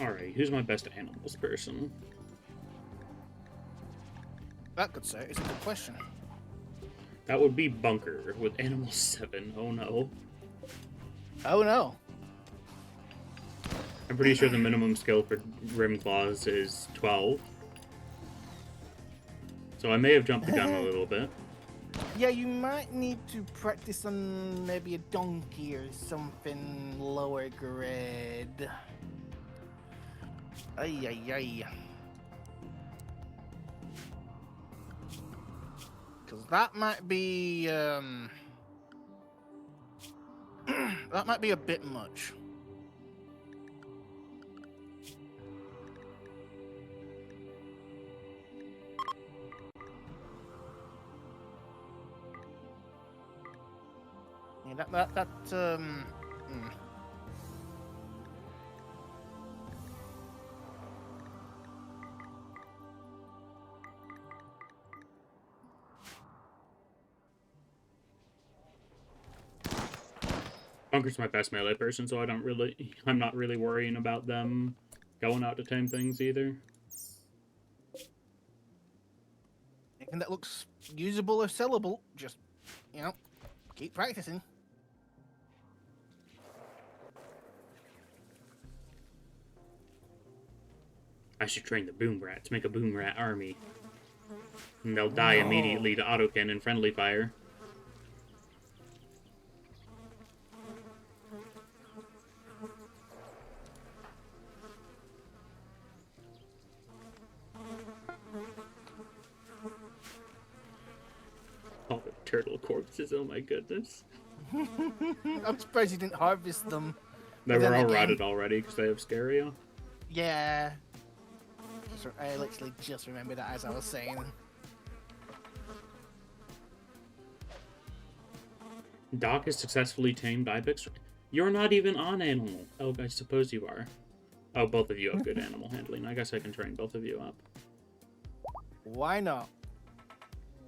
Alright, who's my best animals person? That could say it's a good question. That would be Bunker with Animal 7. Oh no. Oh no. I'm pretty sure the minimum skill for Rim Claws is 12. So I may have jumped the gun a little bit. Yeah, you might need to practice on maybe a donkey or something lower grade. Ay, ay, ay. Because that might be, that might be a bit much. Yeah, Bunker's my best melee person, so I'm not really worrying about them going out to 10 things either. anything that looks usable or sellable, just, you know, keep practicing. I should train the boom rats, make a boom rat army. And they'll die immediately to autocannon friendly fire. turtle corpses. Oh my goodness. I'm surprised you didn't harvest them. They But were then all again- rotted already because they have Scaria. Yeah. I literally just remembered that as I was saying. Doc has successfully tamed Ibex. You're not even on animal. Oh, I suppose you are. Oh, both of you have good animal handling. I guess I can train both of you up. Why not?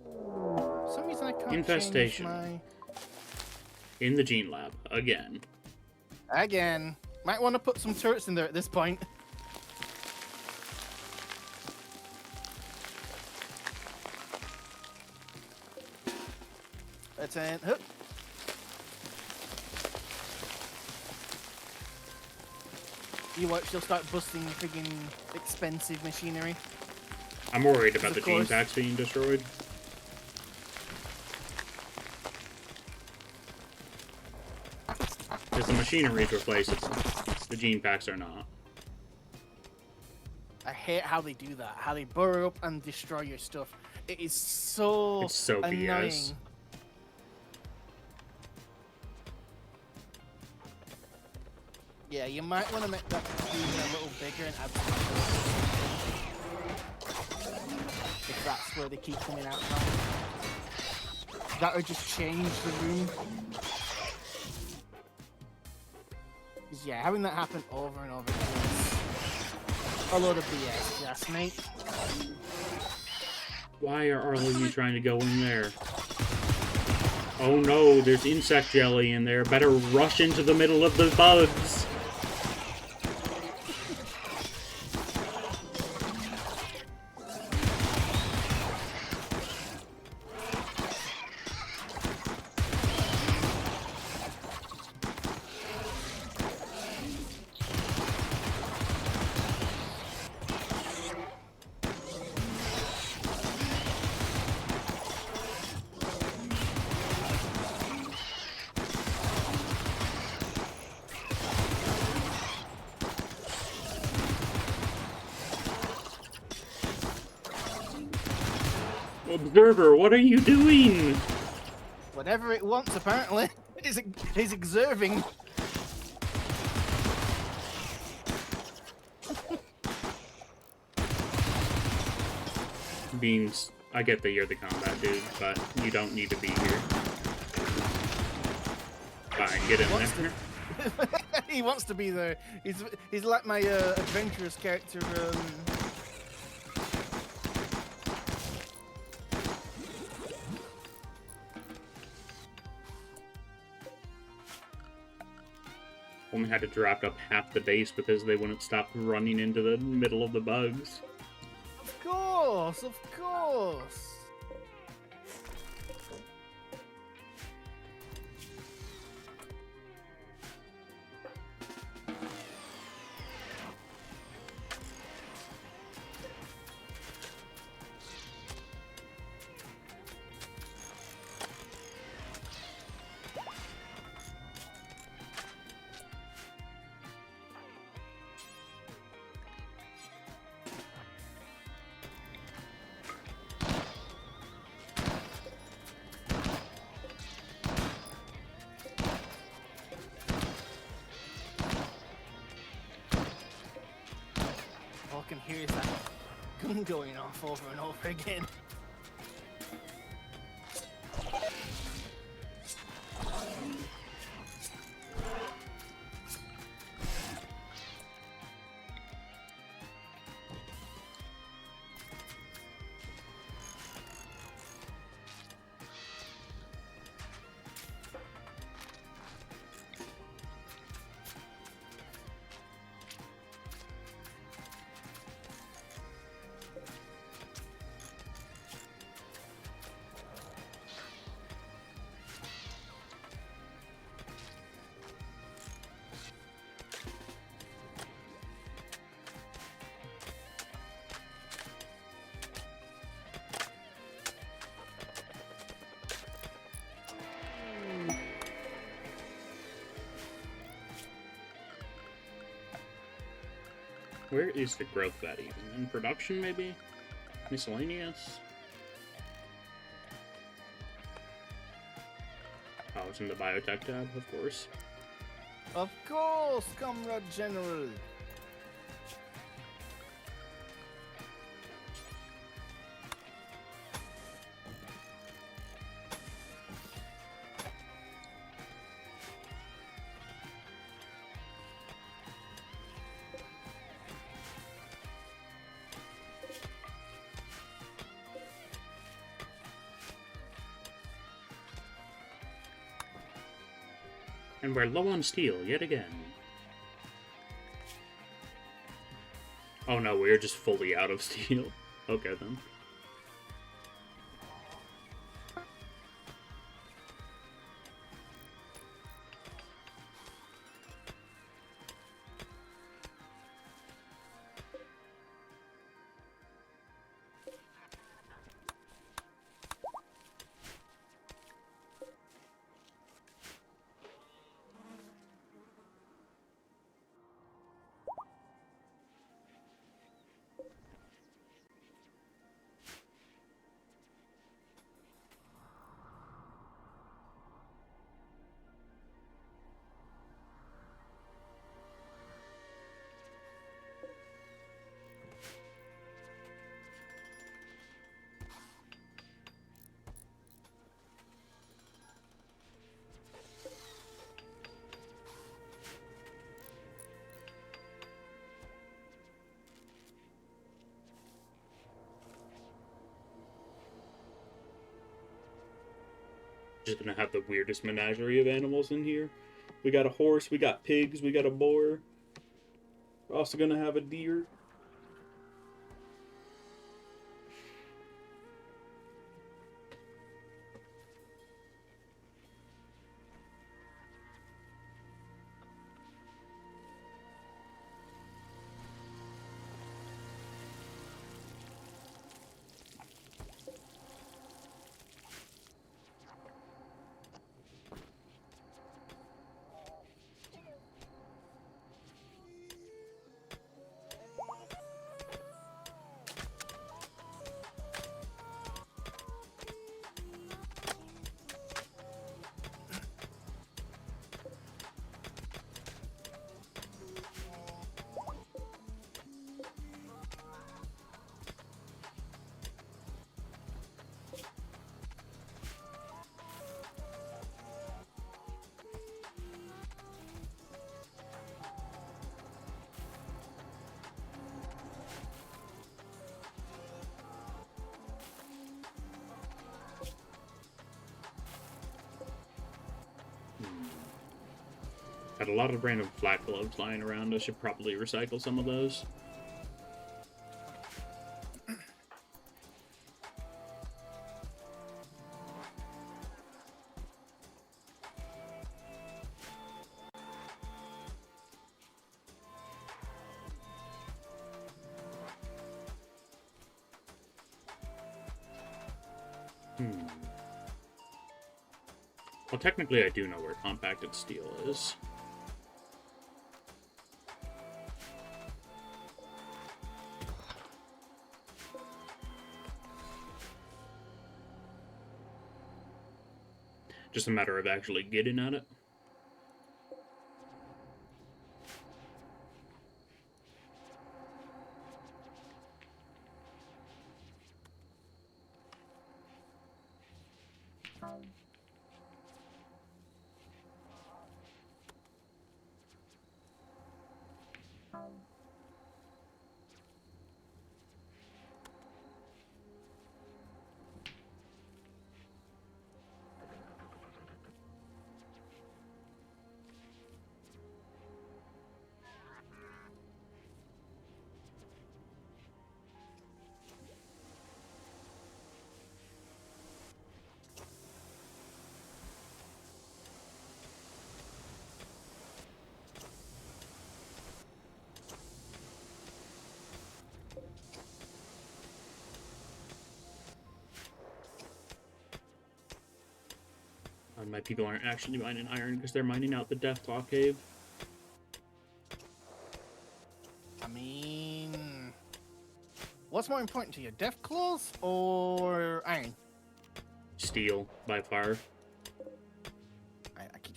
For some reason I can't Infestation. change In the gene lab. Again. my... Again. Might want to put some turrets in there at this point. Let's end. Hup. You watch, she'll start busting friggin' expensive machinery. I'm worried about Of the gene course. packs being destroyed. Because the machinery is replaceable. The gene packs are not. I hate how they do that. How they burrow up and destroy your stuff. It is so It's so annoying. BS. Yeah, you might want to make that screen a little bigger and add some if that's where they keep coming out from. That would just change the room. 'Cause yeah, having that happen over and over again is a load of BS, yes, mate. Why are all of you trying to go in there? Oh no, there's insect jelly in there. Better rush into the middle of the bugs. Observer, what are you doing? Whatever it wants, apparently. He's observing. Beans, I get that you're the combat dude, but you don't need to be here. Fine, get in Wants there. He wants to be there. He's like my adventurous character. Only had to drop up half the base because they wouldn't stop running into the middle of the bugs. Of course, of course. All I can hear is that gun going off over and over again. Where is the growth vat even? In production, maybe? Miscellaneous? Oh, it's in the biotech tab, of course. Of course, Comrade General. And we're low on steel yet again. Oh no, we're just fully out of steel. Okay then. Just gonna have the weirdest menagerie of animals in here. We got a horse, we got pigs, we got a boar. We're also gonna have a deer. Got a lot of random flat gloves lying around. I should probably recycle some of those. Well, technically I do know where compacted steel is. Just a matter of actually getting at it. My people aren't actually mining iron because they're mining out the Deathclaw cave. I mean, what's more important to you, Death Claws or iron? Steel, by far.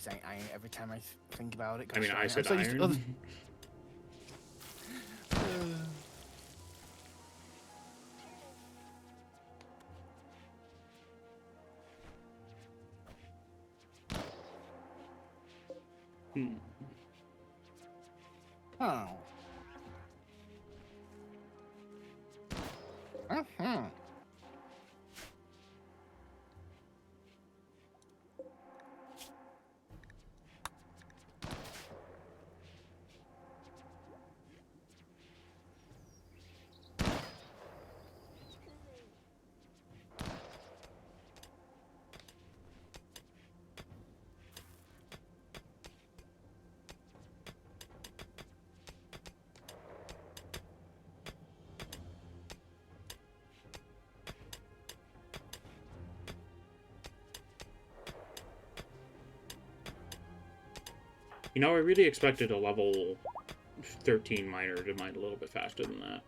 saying iron every time I think about it. I mean, Gosh, I I'm said so used to other. iron. Hmm. Oh. Uh-huh. You know, I really expected a level 13 miner to mine a little bit faster than that.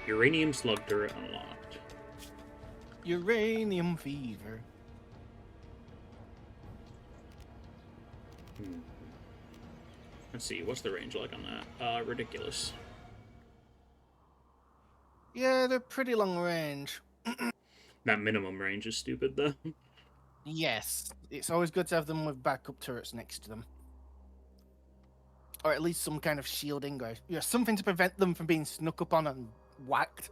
Uranium slug turret unlocked. Uranium fever. Hmm. Let's see, what's the range like on that? Ridiculous. Yeah, they're pretty long range. That minimum range is stupid, though. Yes, it's always good to have them with backup turrets next to them. Or at least some kind of shielding or something to prevent them from being snuck up on and whacked.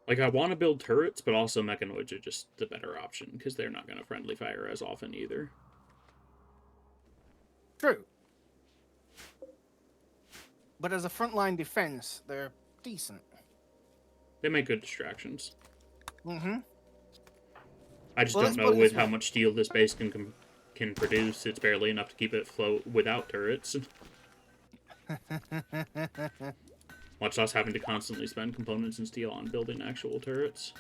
Like, I want to build turrets, but also mechanoids are just the better option, because they're not going to friendly fire as often either. True. But as a frontline defense, they're decent. They make good distractions. Mm-hmm. I just don't know with how much steel this base can produce. It's barely enough to keep it afloat without turrets. Much less having to constantly spend components and steel on building actual turrets.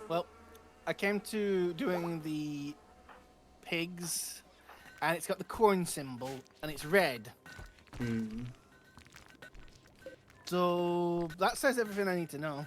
Well, I came to doing the pigs, and it's got the corn symbol, and it's red. Hmm. So that says everything I need to know.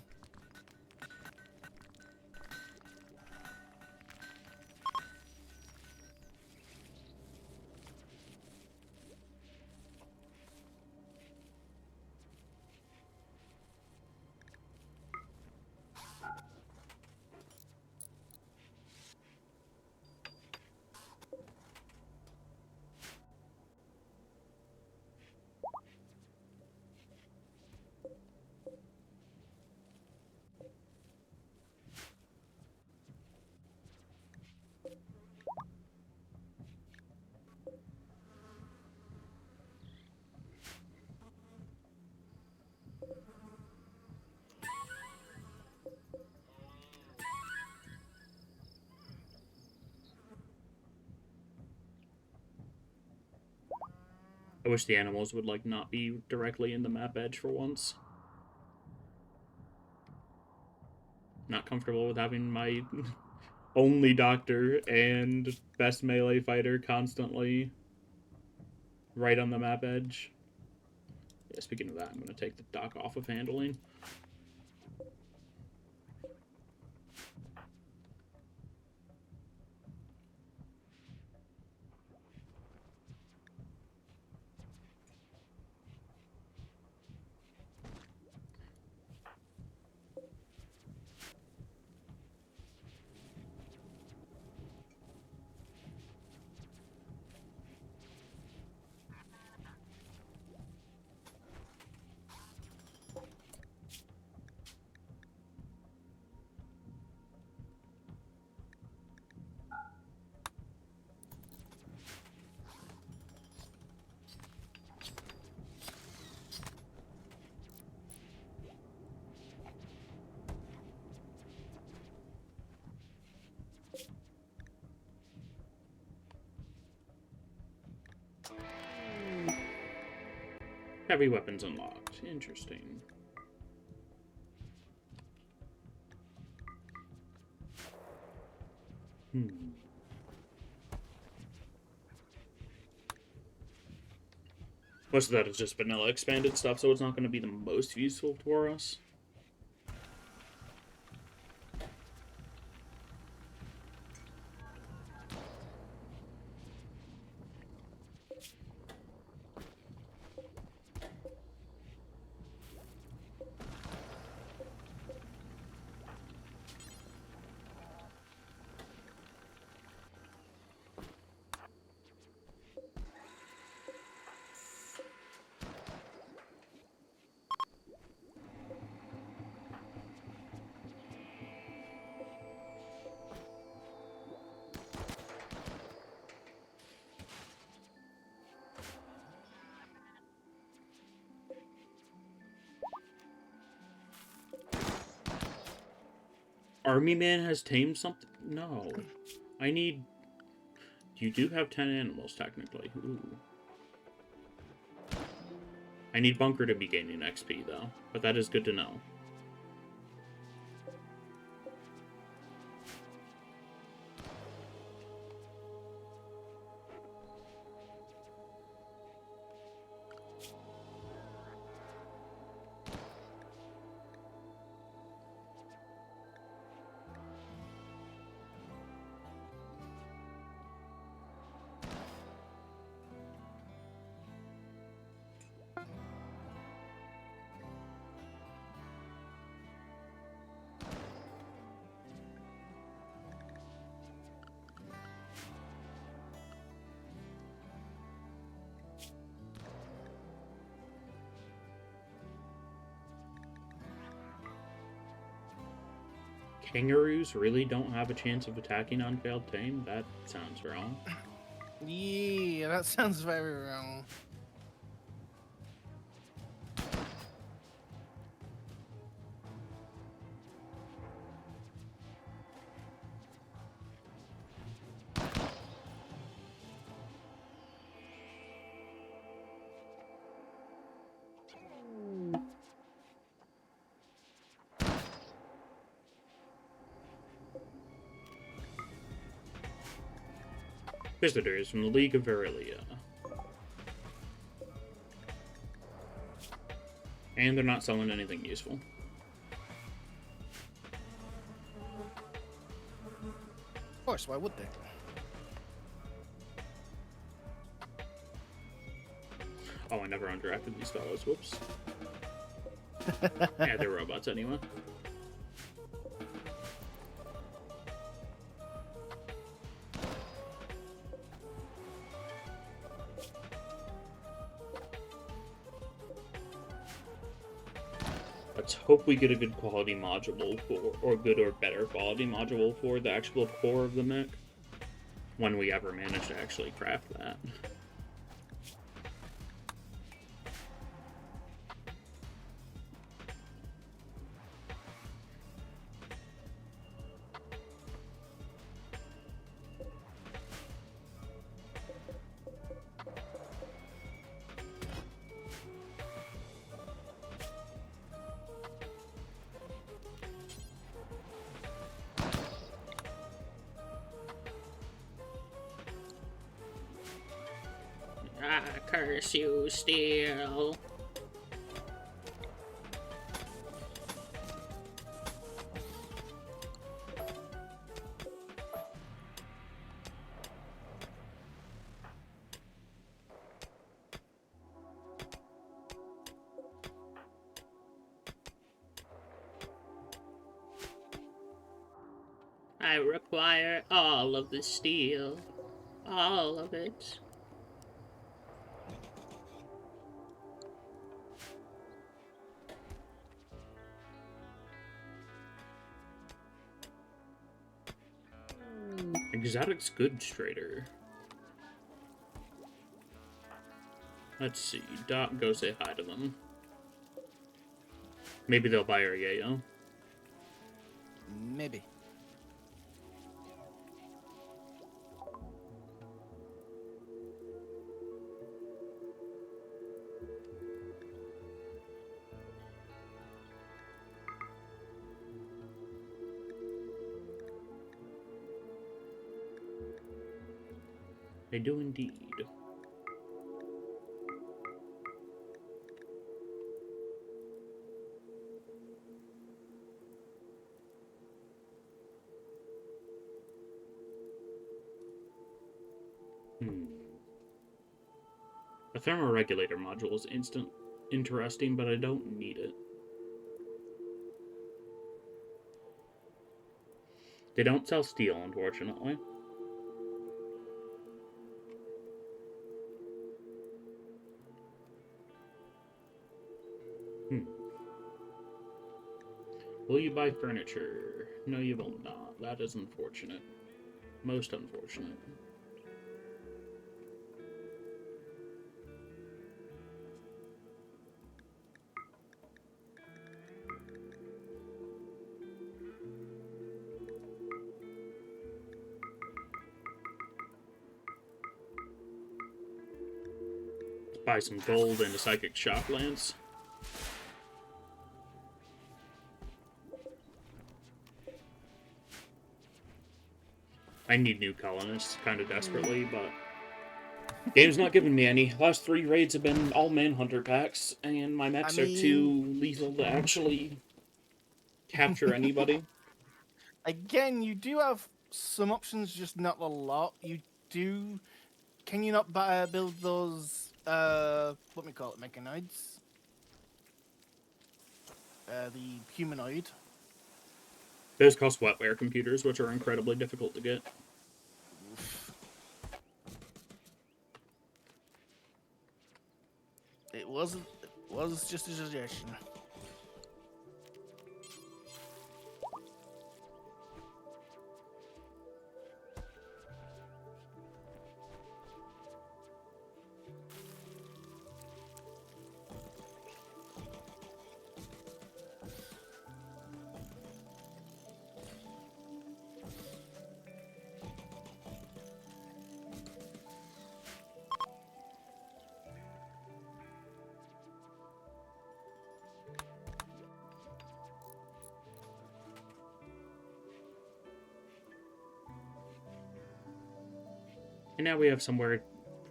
I wish the animals would, like, not be directly in the map edge for once. Not comfortable with having my only doctor and best melee fighter constantly right on the map edge. Yeah, speaking of that, I'm going to take the dock off of handling. Heavy weapons unlocked. Interesting. Most of that is just vanilla expanded stuff, so it's not going to be the most useful for us. Army Man has tamed something? No. I need... You do have 10 animals, technically. Ooh. I need Bunker to be gaining XP, though. But that is good to know. Kangaroos really don't have a chance of attacking on failed tame? That sounds wrong. Yeah, that sounds very wrong. Visitors from the League of Verelia. And they're not selling anything useful. Of course, why would they? Oh, I never undrafted these fellows. Whoops. Yeah, they're robots anyway. Let's hope we get a good quality module for, or good or better quality module for the actual core of the mech. When we ever manage to actually craft that. I curse you still. I require all of the steel. All of it. Exotic's goods trader. Let's see. Doc, go say hi to them. Maybe they'll buy our yayo. Maybe. They do indeed. The thermoregulator module is interesting, but I don't need it. They don't sell steel, unfortunately. Will you buy furniture? No, you will not. That is unfortunate. Most unfortunate. Let's buy some gold and a psychic shock lance. I need new colonists kind of desperately, but game's not giving me any. Last 3 raids have been all manhunter packs, and my mechs are too lethal to actually capture anybody. Again, you do have some options, just not a lot. You do. Can you not build those? What we call it, mechanoids? The humanoid. Those cost wetware computers, which are incredibly difficult to get. It was just a suggestion. And now we have somewhere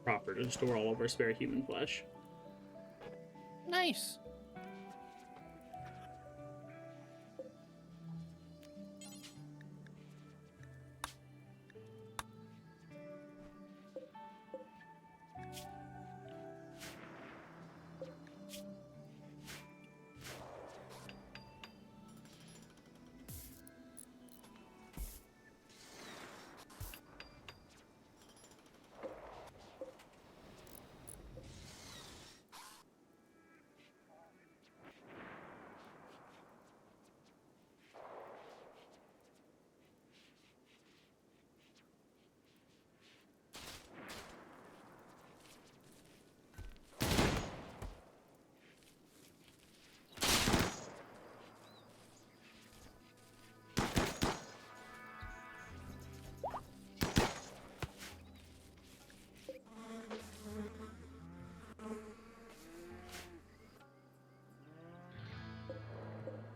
proper to store all of our spare human flesh. Nice.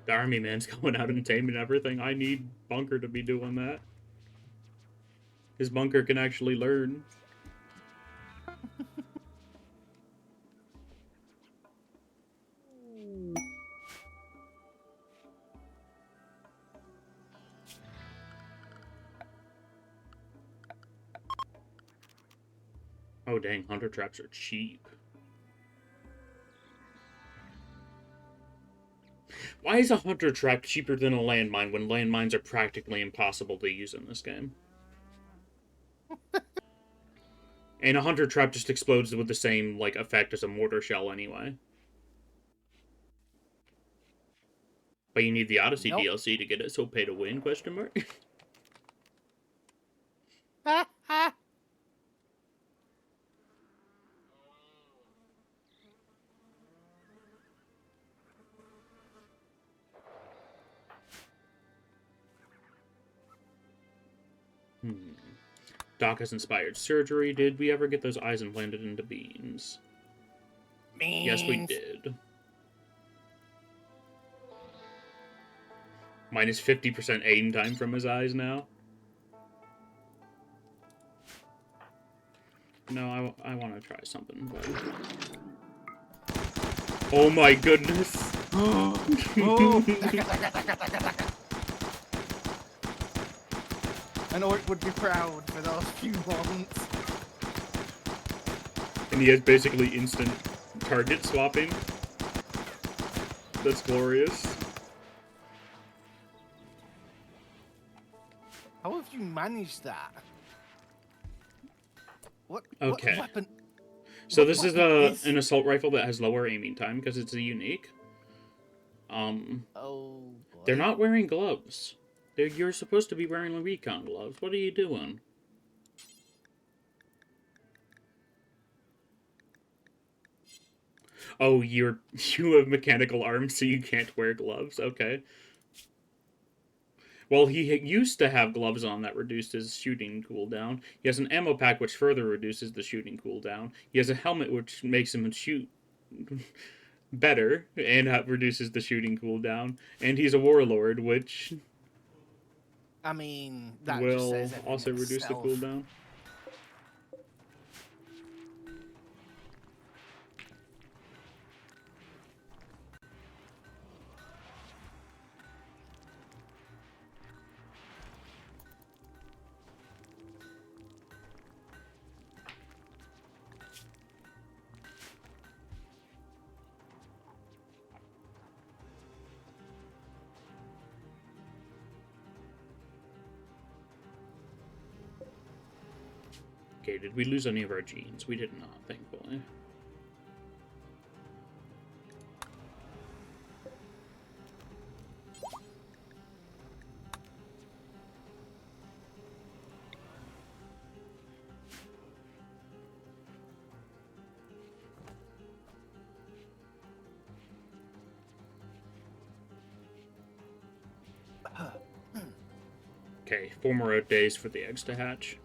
The army man's going out and taming everything. I need Bunker to be doing that. His Bunker can actually learn. Oh dang, hunter traps are cheap. Why is a hunter trap cheaper than a landmine when landmines are practically impossible to use in this game? And a hunter trap just explodes with the same like effect as a mortar shell anyway. But you need the Odyssey Nope. DLC to get it, so pay to win, question mark? Ha ha. Doc has inspired surgery. Did we ever get those eyes implanted into beans? Yes, we did. Minus 50% aim time from his eyes now. No, I want to try something, but... Oh my goodness! Oh. An orc would be proud for those few moments. And he has basically instant target swapping. That's glorious. How have you managed that? What Okay. What weapon? So what this is weapon an assault rifle that has lower aiming time because it's a unique. Oh boy. They're not wearing gloves. You're supposed to be wearing recon gloves. What are you doing? Oh, you have mechanical arms, so you can't wear gloves. Okay. Well, he used to have gloves on that reduced his shooting cooldown. He has an ammo pack which further reduces the shooting cooldown. He has a helmet which makes him shoot better and reduces the shooting cooldown. And he's a warlord, which I mean, that just will says everything also reduce the itself. cooldown. Okay, did we lose any of our genes? We did not, thankfully. Okay, 4 more days for the eggs to hatch.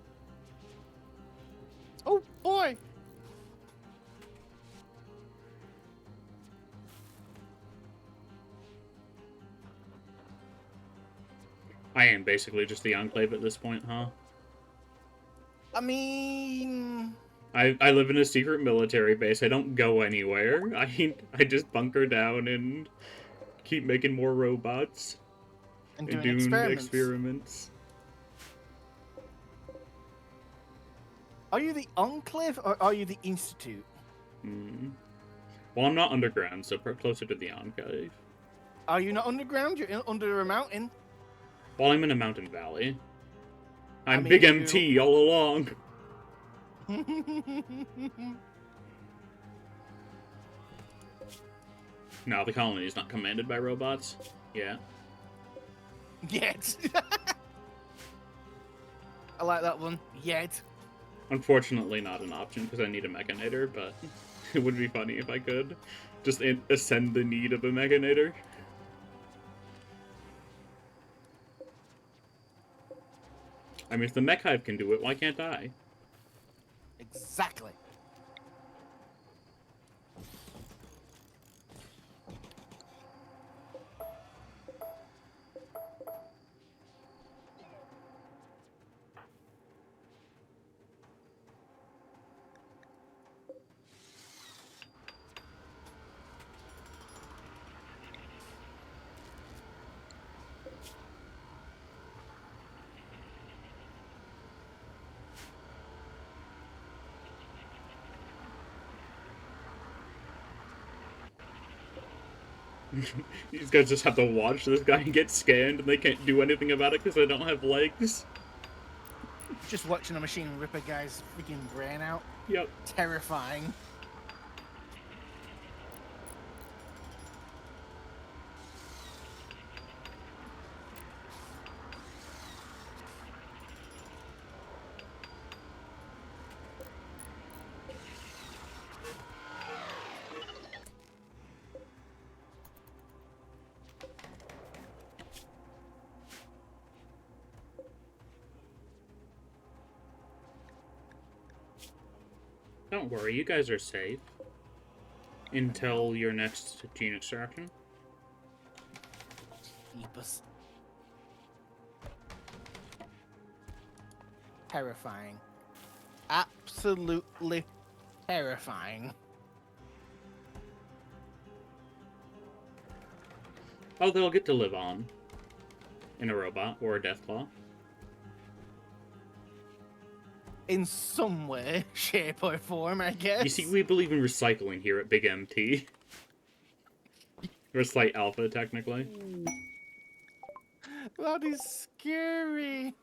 Oh boy! I am basically just the Enclave at this point, huh? I mean, I live in a secret military base. I don't go anywhere. I just bunker down and keep making more robots and and doing doing experiments. experiments. Are you the Enclave or are you the Institute? Well, I'm not underground, so closer to the Enclave. Are you not underground? You're under a mountain. Well, I'm in a mountain valley. I I'm mean, Big MT all along. No, the colony is not commanded by robots. Yeah. Yet. I like that one. Yet. Unfortunately, not an option because I need a mechanator, but it would be funny if I could just ascend the need of a mechanator. I mean, if the mech hive can do it, why can't I? Exactly. These guys just have to watch this guy get scanned, and they can't do anything about it because they don't have legs. Just watching a machine rip a guy's freaking brain out. Yep. Terrifying. Don't worry, you guys are safe. Until your next gene extraction. Jeepers. Terrifying. absolutely terrifying. Oh, they'll get to live on in a robot or a Deathclaw. In some way, shape, or form, I guess. You see, we believe in recycling here at Big MT. Or Slight Alpha, technically. That is scary.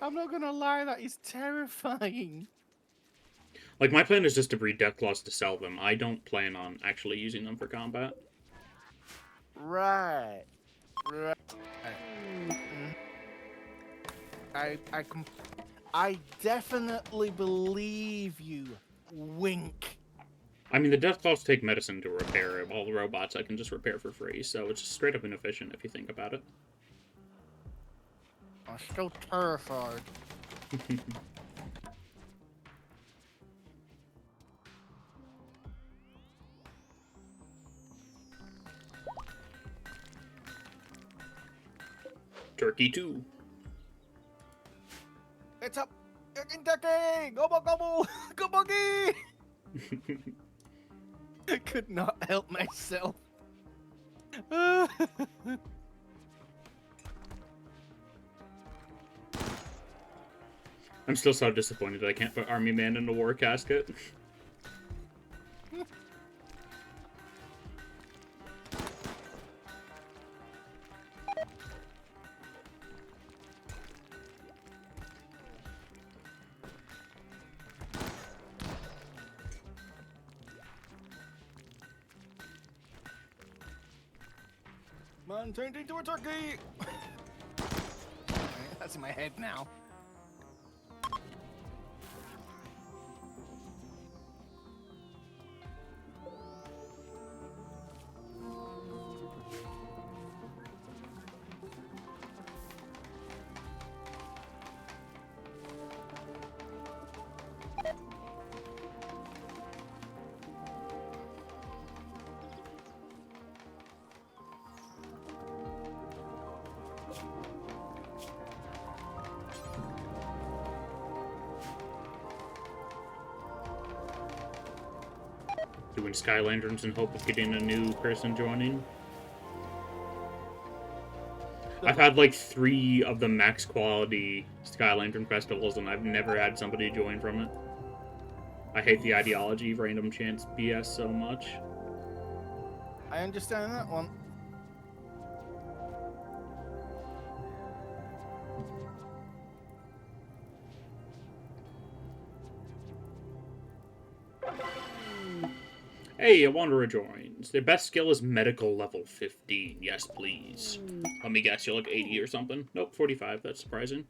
I'm not gonna lie, that is terrifying. Like, my plan is just to breed Deathclaws to sell them. I don't plan on actually using them for combat. Right. Right. I definitely believe you. Wink. I mean, the Deathclaws take medicine to repair. All the robots I can just repair for free, so it's just straight up inefficient if you think about it. I'm still terrified. Turkey 2. It's up! Kentucky! Gobble gobble! Goboggy! Could not help myself. I'm still so disappointed that I can't put Army Man in a war casket. Man turned into a turkey! That's in my head now. Doing Sky Lanterns in hope of getting a new person joining. I've had like 3 of the max quality Sky Lantern festivals, and I've never had somebody join from it. I hate the ideology of random chance BS so much. I understand that one. Hey, a Wanderer joins. Their best skill is medical level 15. Yes, please. Let me guess, you're like 80 or something. Nope, 45. That's surprising.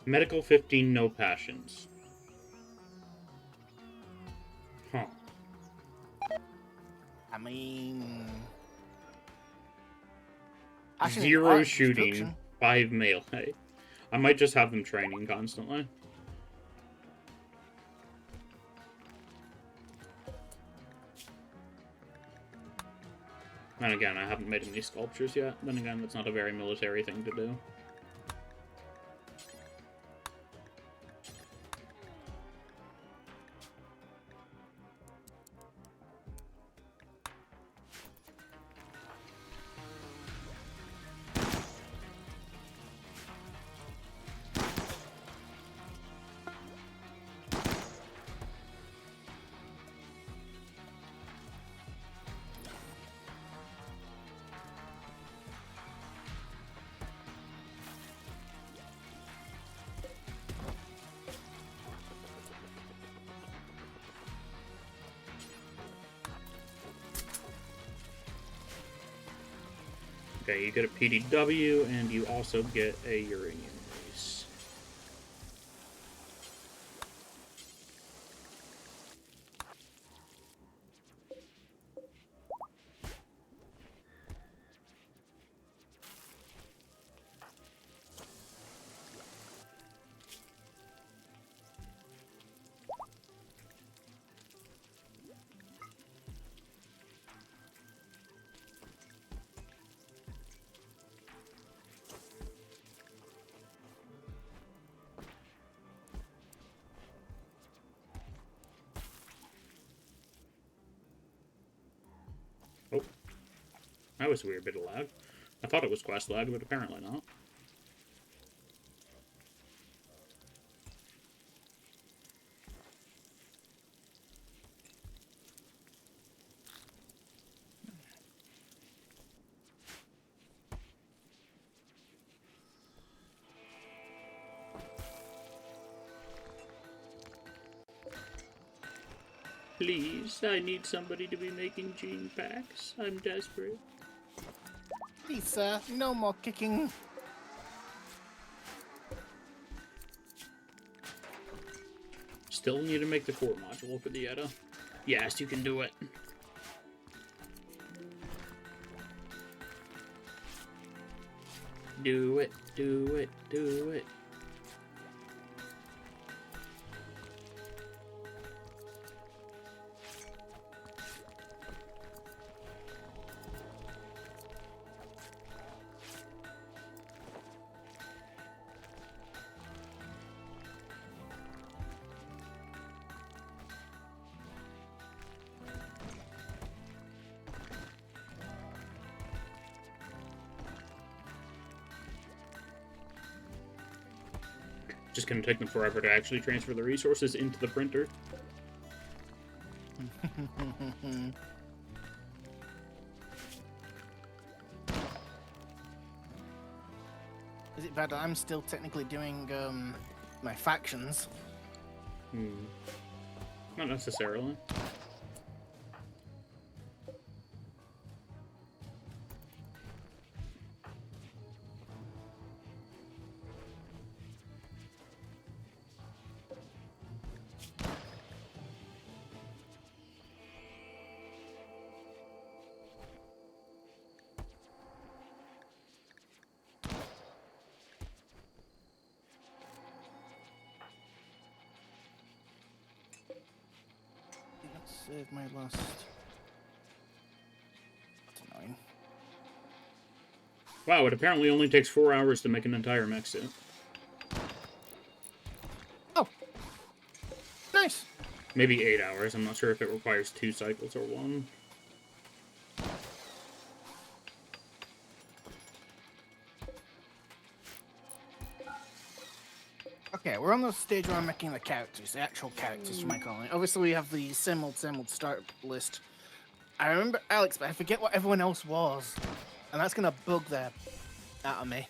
Medical 15, no passions. Huh. I mean... Passion in 0 art and shooting, destruction. 5 melee. I might just have them training constantly. And again, I haven't made any sculptures yet. Then again, that's not a very military thing to do. Okay, you get a PDW, and you also get a uranium race. Oh, that was a weird bit of lag. I thought it was quest lag, but apparently not. Please, I need somebody to be making gene packs. I'm desperate. Please, sir, no more kicking. Still need to make the core module for the Edda. Yes, you can do it. Do it, do it, do it. Just gonna take them forever to actually transfer the resources into the printer. Is it bad that I'm still technically doing my factions? Not necessarily. Let's save my last. That's annoying. Wow, it apparently only takes 4 hours to make an entire mech suit. Oh, nice. Maybe 8 hours. I'm not sure if it requires 2 cycles or 1. Okay, we're on the stage where I'm making the characters, the actual characters for my colony. Obviously, we have the assembled start list. I remember Alex, but I forget what everyone else was, and that's gonna bug the out of me.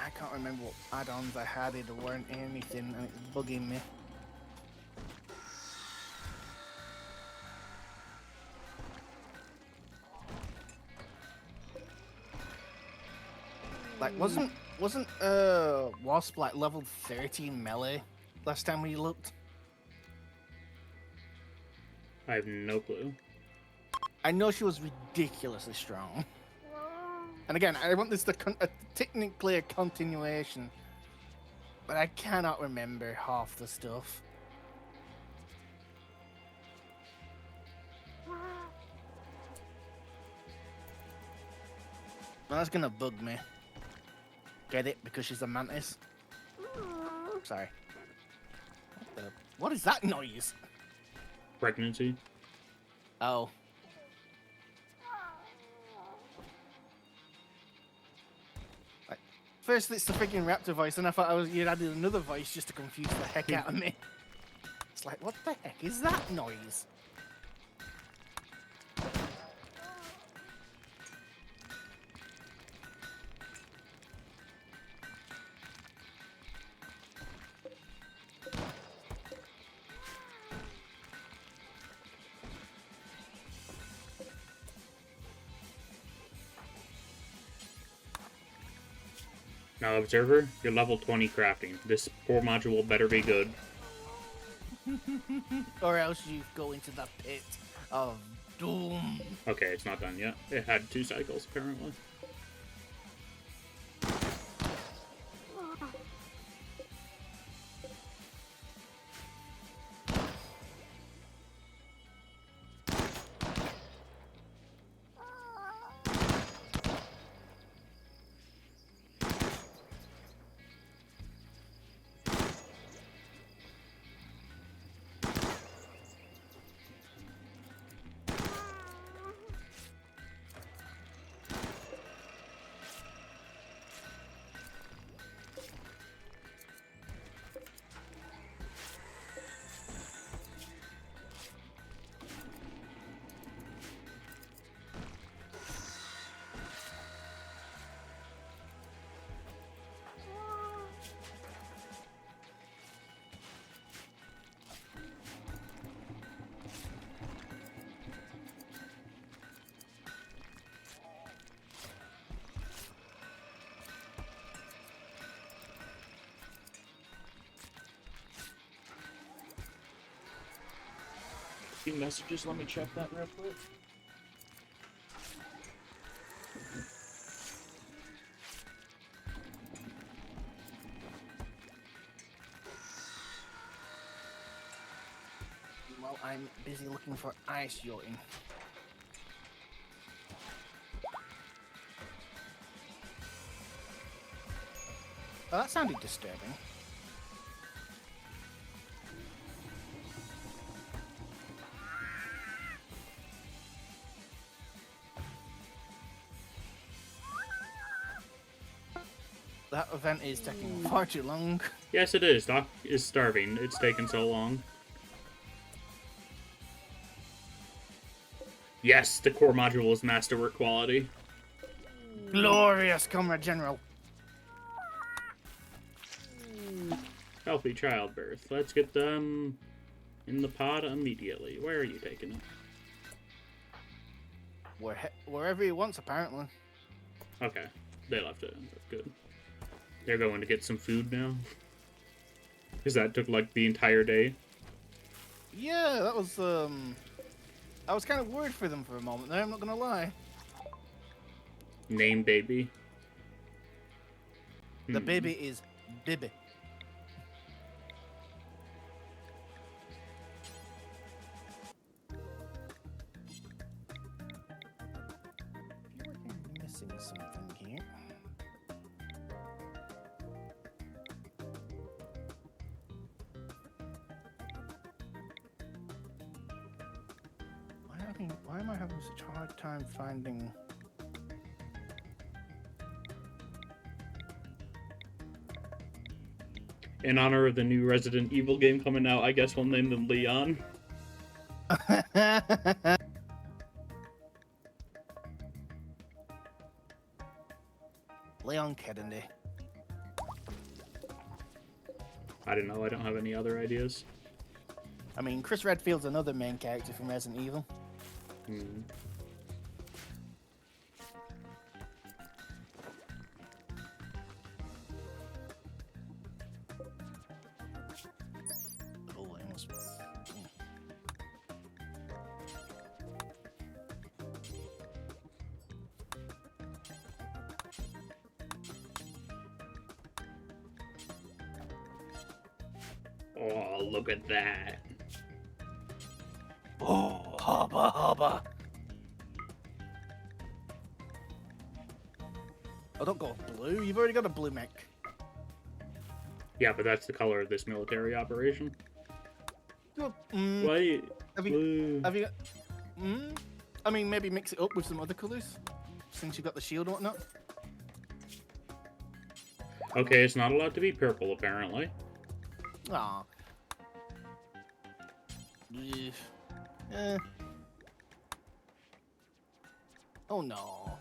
I can't remember what add-ons I had. There weren't anything, and it's bugging me. Like, wasn't Wasp like level 13 melee last time we looked? I have no clue. I know she was ridiculously strong. And again, I want this to technically a continuation, but I cannot remember half the stuff. Well, that's gonna bug me. Get it? Because she's a mantis? Sorry. What is that noise? Pregnancy? Oh. First it's the freaking raptor voice, and I thought you'd added another voice just to confuse the heck out of me. It's like, what the heck is that noise? Now, Observer, you're level 20 crafting. This core module better be good. Or else you go into the pit of doom. Okay, it's not done yet. It had 2 cycles, apparently. few messages. Let me check that real quick. Well, I'm busy looking for ice yachting. Oh, that sounded disturbing. That event is taking far too long. Yes, it is. Doc is starving. It's taken so long. Yes, the core module is masterwork quality. Glorious, Comrade General. Healthy childbirth. Let's get them in the pod immediately. Where are you taking it? Wherever he wants, apparently. Okay, they left it. That's good. They're going to get some food now. Because that took like the entire day. Yeah, that was I was kind of worried for them for a moment there, I'm not gonna lie. Name baby. The baby is Bibby. I feel like I'm missing something here. Why am I having such a hard time finding? In honor of the new Resident Evil game coming out, I guess we'll name them Leon. Leon Kennedy. I don't know, I don't have any other ideas. I mean, Chris Redfield's another main character from Resident Evil. Hmm. Oh, I almost... Oh, look at that. Oh, hubba hubba. Oh, don't go blue. You've already got a blue mech. Yeah, but that's the color of this military operation. Well, Wait. Have you got... I mean, maybe mix it up with some other colours, since you've got the shield and whatnot. Okay, it's not allowed to be purple, apparently. Aw. Eh. Oh no.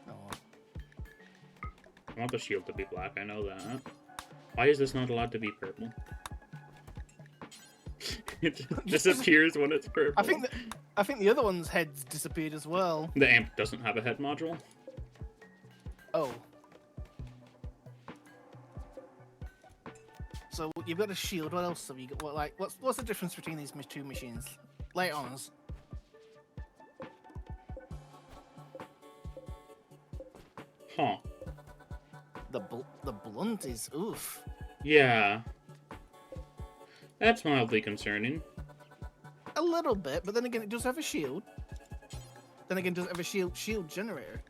No. I want the shield to be black, I know that. Why is this not allowed to be purple? It just disappears when it's purple. I think the other one's heads disappeared as well. The amp doesn't have a head module. Oh. So you've got a shield. What else have you got? What, like, what's the difference between these two machines? Lay it on us. Huh. The blunt is oof. Yeah. That's mildly concerning. A little bit, but then again, it does have a shield. Then again, it does have a shield generator.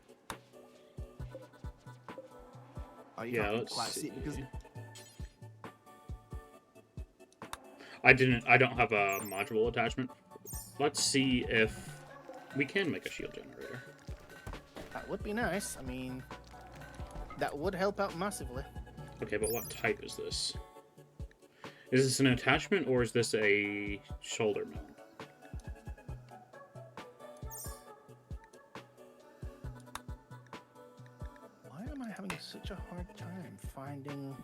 Oh, you Yeah, can't let's quite see. it because I don't have a module attachment. Let's see if we can make a shield generator. that would be nice. I mean, that would help out massively. Okay, but what type is this? Is this an attachment or is this a shoulder mount? Why am I having such a hard time finding...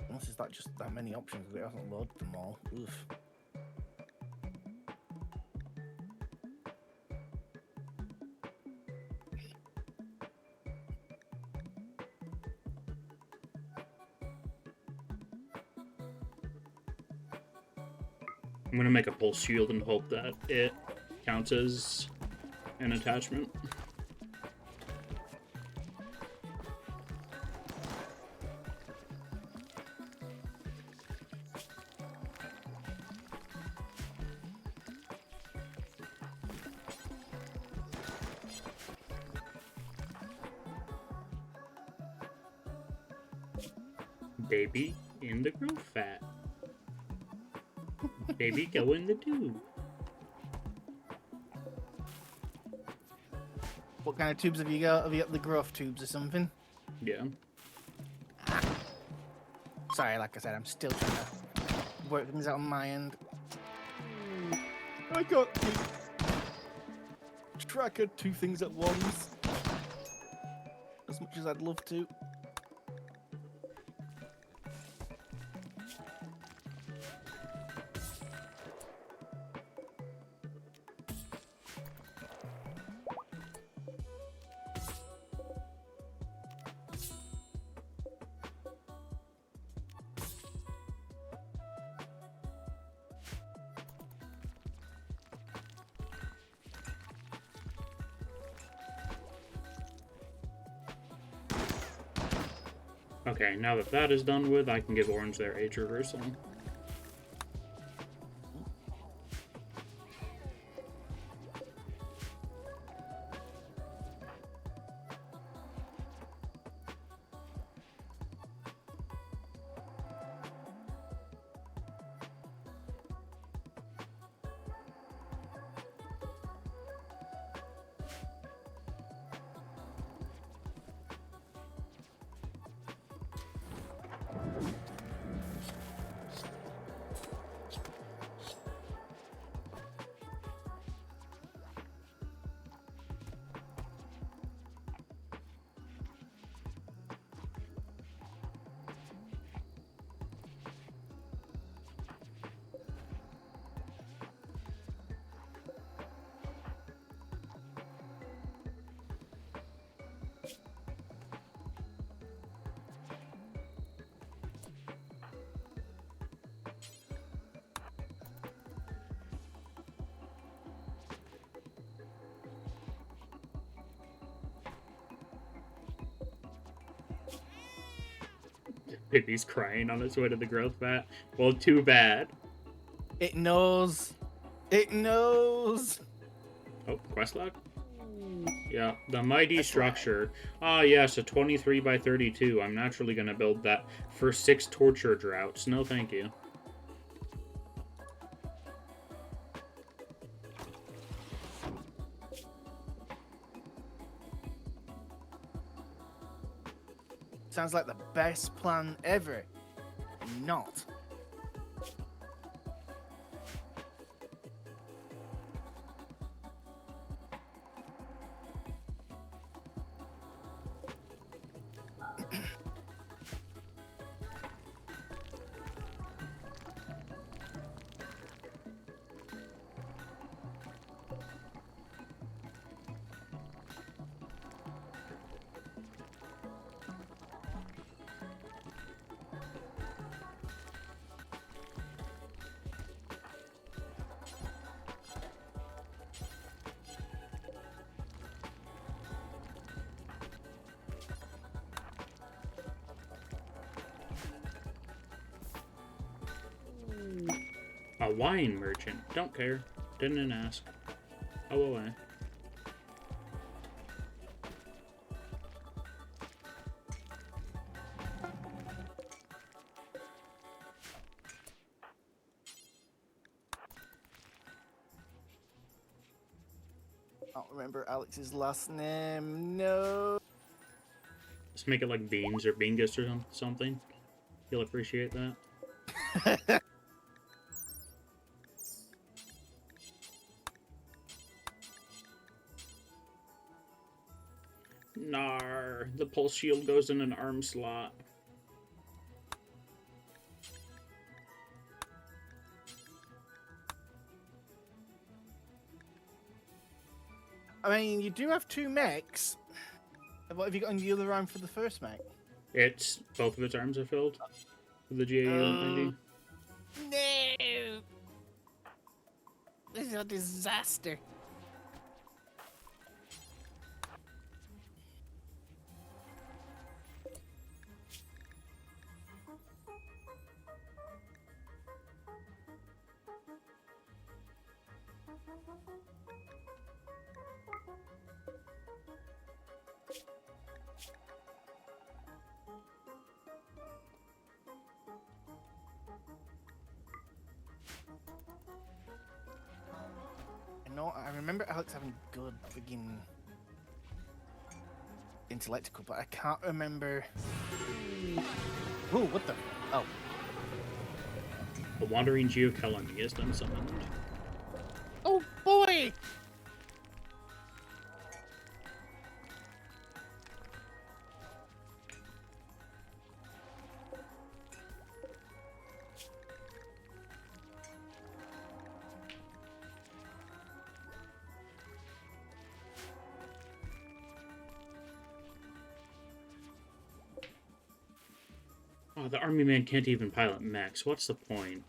Unless it's like just that many options, but it hasn't loaded them all. Oof. I'm gonna make a pulse shield and hope that it counts as an attachment. Baby in the growth fat. Baby go in the tube. What kind of tubes have you got? Have you got the growth tubes or something? Yeah. Sorry, like I said, I'm still trying to work things out on my end. I can't keep track of two things at once. As much as I'd love to. Okay, now that that is done with, I can give Orange their age reversal. Baby's crying on its way to the growth vat. Well, too bad. It knows. It knows. Oh, quest log? Yeah, the mighty structure. Ah, yes, a 23 by 32. I'm naturally going to build that for 6 torture droughts. No, thank you. Sounds like the best plan ever. Not. A wine merchant. Don't care. Didn't ask. Oh, away. I don't remember Alex's last name. No. Let's make it like Beans or Bingus or something. You'll appreciate that. Nar, the pulse shield goes in an arm slot. I mean, you do have 2 mechs. What have you got on the other arm for the first mech? It's both of its arms are filled with the GAU and ID. No. This is a disaster. I remember Alex having good friggin' intellectual, but I can't remember. Ooh, what the? Oh. A wandering geocalamity has been summoned. Oh boy! Oh, the army man can't even pilot mechs. What's the point?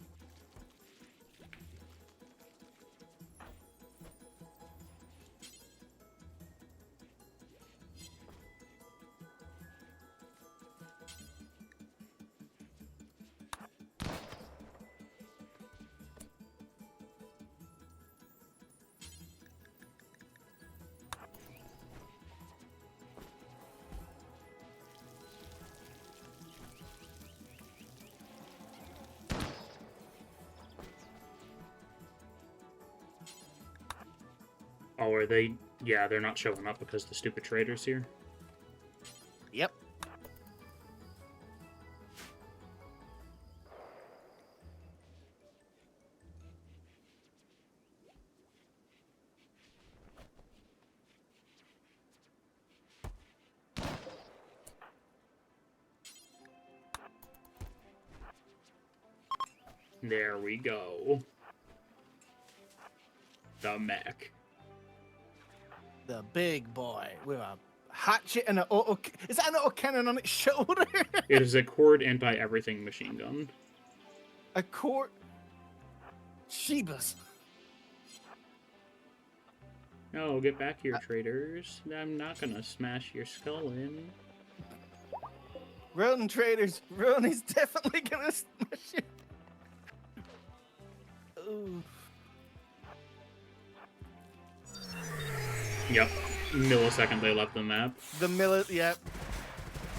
Oh, are they? Yeah, they're not showing up because the stupid trader's here. Yep. There we go. The mech. The big boy with a hatchet and an auto. Is that an auto cannon on its shoulder? It is a cord anti-everything machine gun. A court. Shebas. No, get back here, traders. I'm not gonna smash your skull in. Run, traders. Run is definitely gonna smash it. Ooh. Yep. Millisecond they left the map. Yep.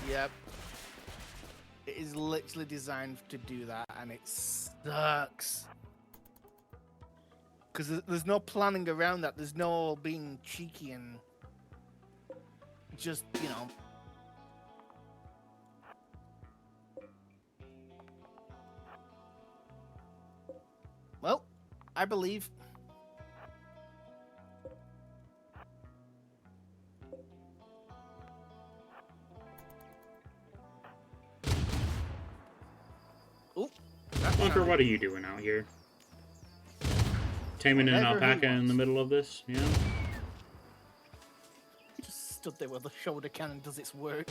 Yep. It is literally designed to do that, and it sucks. Because there's no planning around that. There's no being cheeky and just, you know. Well, I believe. Ooh. Bunker, what are you doing out here? Taming an Whatever he alpaca in the wants. middle of this? Yeah? Just stood there while the shoulder cannon does its work.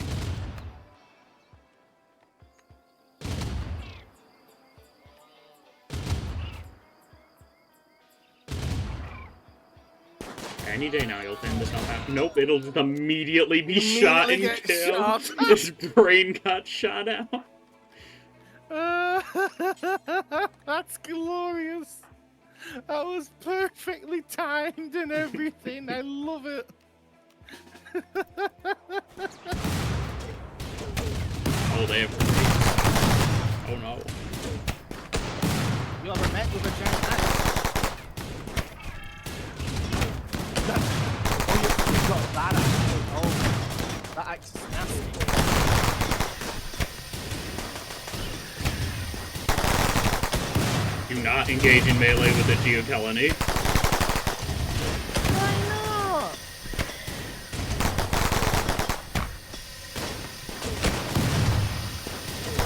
Any day now you'll tame this alpaca. Nope, it'll just immediately be Immediately shot and get killed. shot. His brain got shot out. That's glorious. That was perfectly timed and everything. I love it. Oh, they have grenades. Oh no. You ever met with a giant axe? Oh, you got that axe. Oh, that axe is nasty. Do not engage in melee with the geocolony. Why not?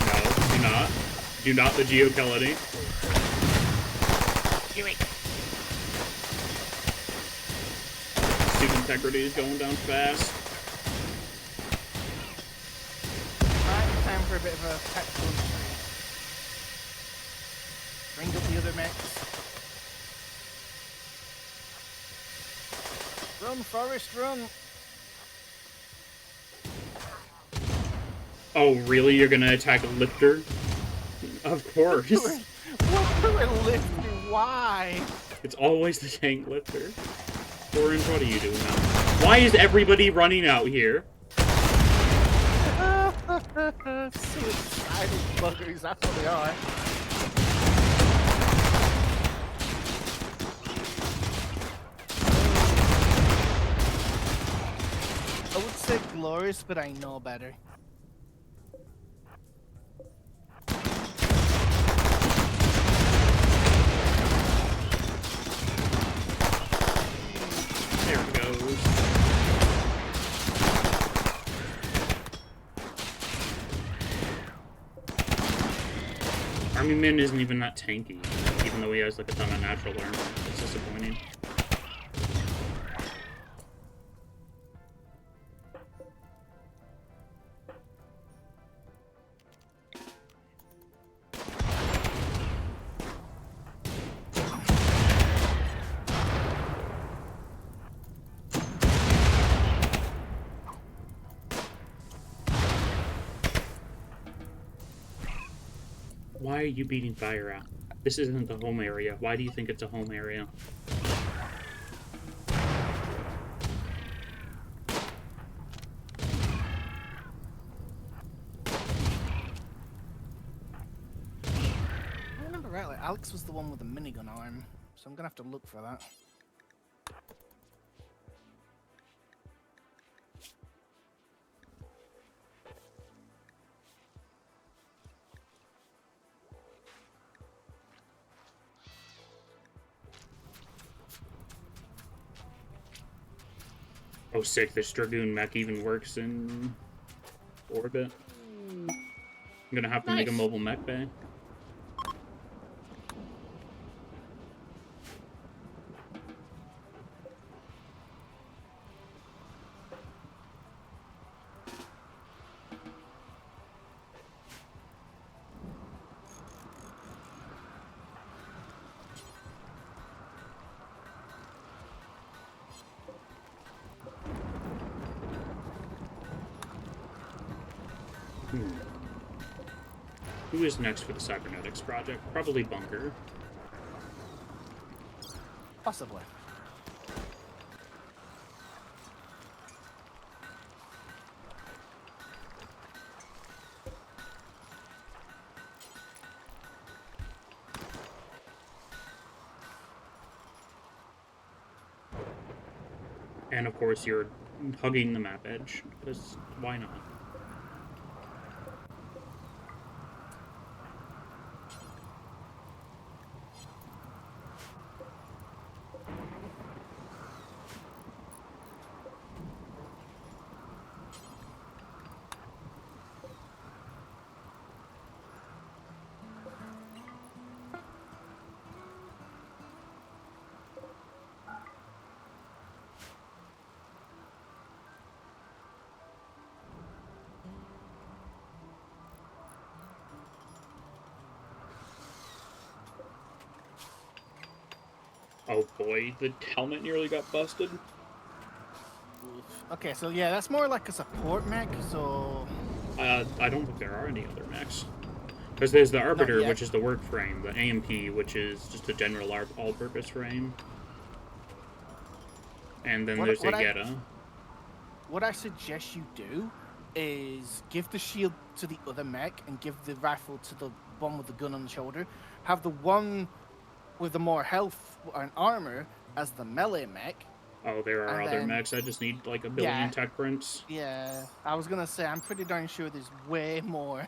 No, do not. Do not the geocolony. Do it. Student integrity is going down fast. Right, time for a bit of a tactical retreat. Bring up the other mechs. Run, Forrest, run! Oh, really? You're gonna attack a lifter? Of course. What do a lifter? Why? It's always the tank lifter. Orange, what are you doing now? Why is everybody running out here? Suicidal buggers, that's what they are. I would say glorious, but I know better. There it goes. Army Min isn't even that tanky, even though he has like a ton of natural armor. It's disappointing. Why are you beating fire out? This isn't the home area. Why do you think it's a home area? If I remember rightly, Alex was the one with the minigun arm, so I'm gonna have to look for that. Oh, sick. This Dragoon mech even works in orbit. I'm gonna have to make a Nice. mobile mech bay. Who is next for the cybernetics project? Probably Bunker. Possibly. And of course, you're hugging the map edge, because why not? Oh boy, the helmet nearly got busted. Okay, so yeah, that's more like a support mech, so... I don't think there are any other mechs. Because there's the Arbiter, yet. which is the work frame, the AMP, which is just a general all-purpose frame. And then there's the Yetta. What I suggest you do is give the shield to the other mech and give the rifle to the one with the gun on the shoulder. Have the one with the more health and armor as the melee mech. Oh, there are And other then- mechs. I just need like a billion Yeah. tech prints. Yeah, I was gonna say, I'm pretty darn sure there's way more.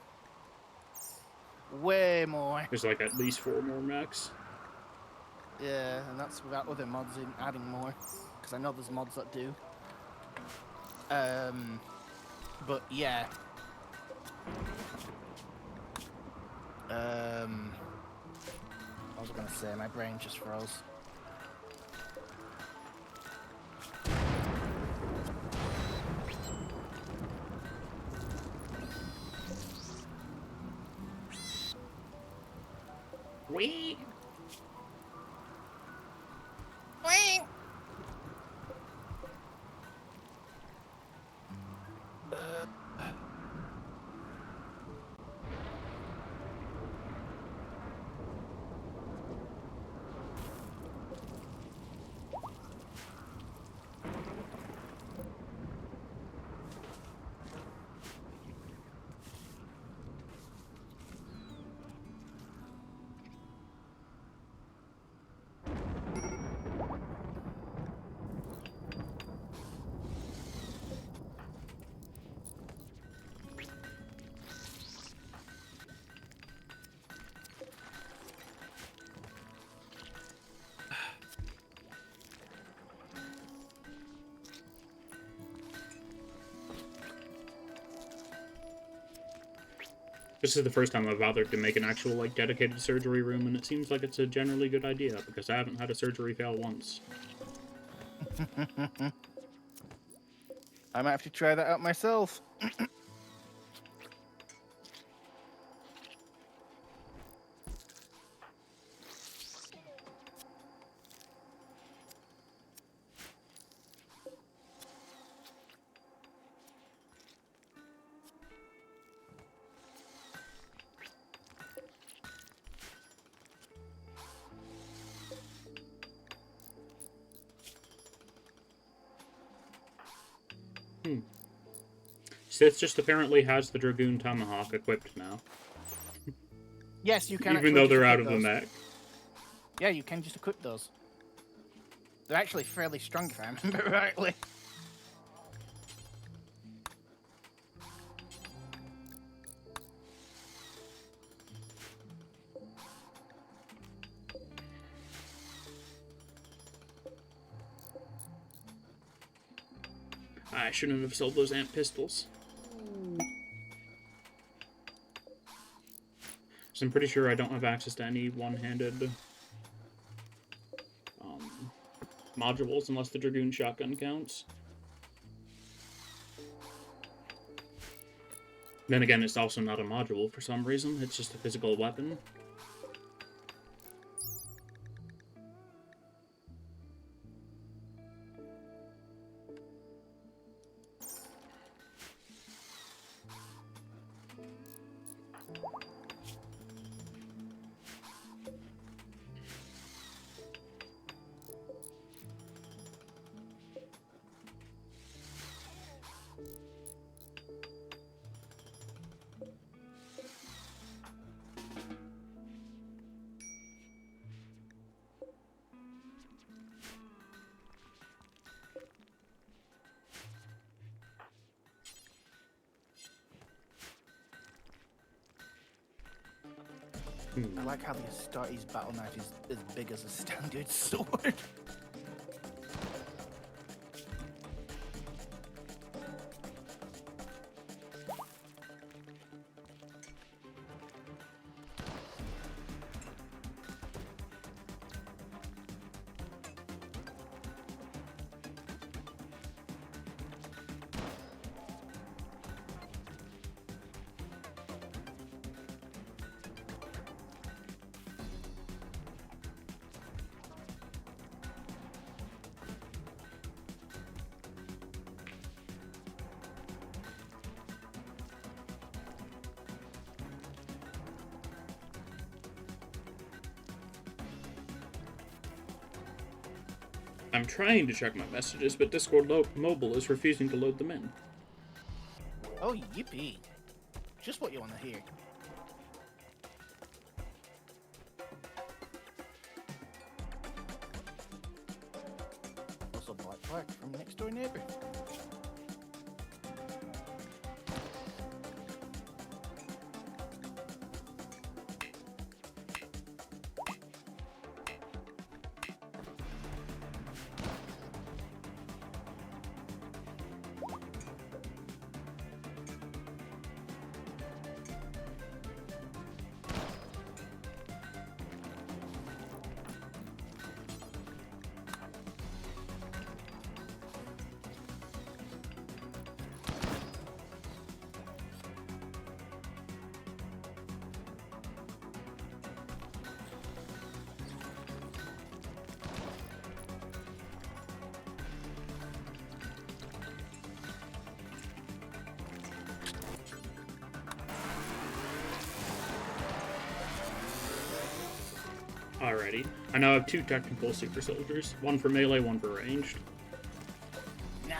Way more. There's like at least 4 more mechs. Yeah, and that's without other mods in adding more. Because I know there's mods that do. But yeah. I was gonna say, my brain just froze. Wee! This is the first time I've bothered to make an actual, like, dedicated surgery room, and it seems like it's a generally good idea, because I haven't had a surgery fail once. I might have to try that out myself. Sith just apparently has the Dragoon Tomahawk equipped now. Yes, you can. Even though they're out of the mech. Yeah, you can just equip those. They're actually fairly strong, if I remember rightly. I shouldn't have sold those amp pistols. So I'm pretty sure I don't have access to any one-handed modules unless the Dragoon shotgun counts. Then again, it's also not a module for some reason. It's just a physical weapon. I like how the Astartes battle knife is as big as a standard sword. I'm trying to check my messages, but Discord Mobile is refusing to load them in. Oh, yippee. Just what you want to hear. Also, Black Flag from next door neighbor. Alrighty. I now have 2 technical super soldiers. One for melee, one for ranged. Nah.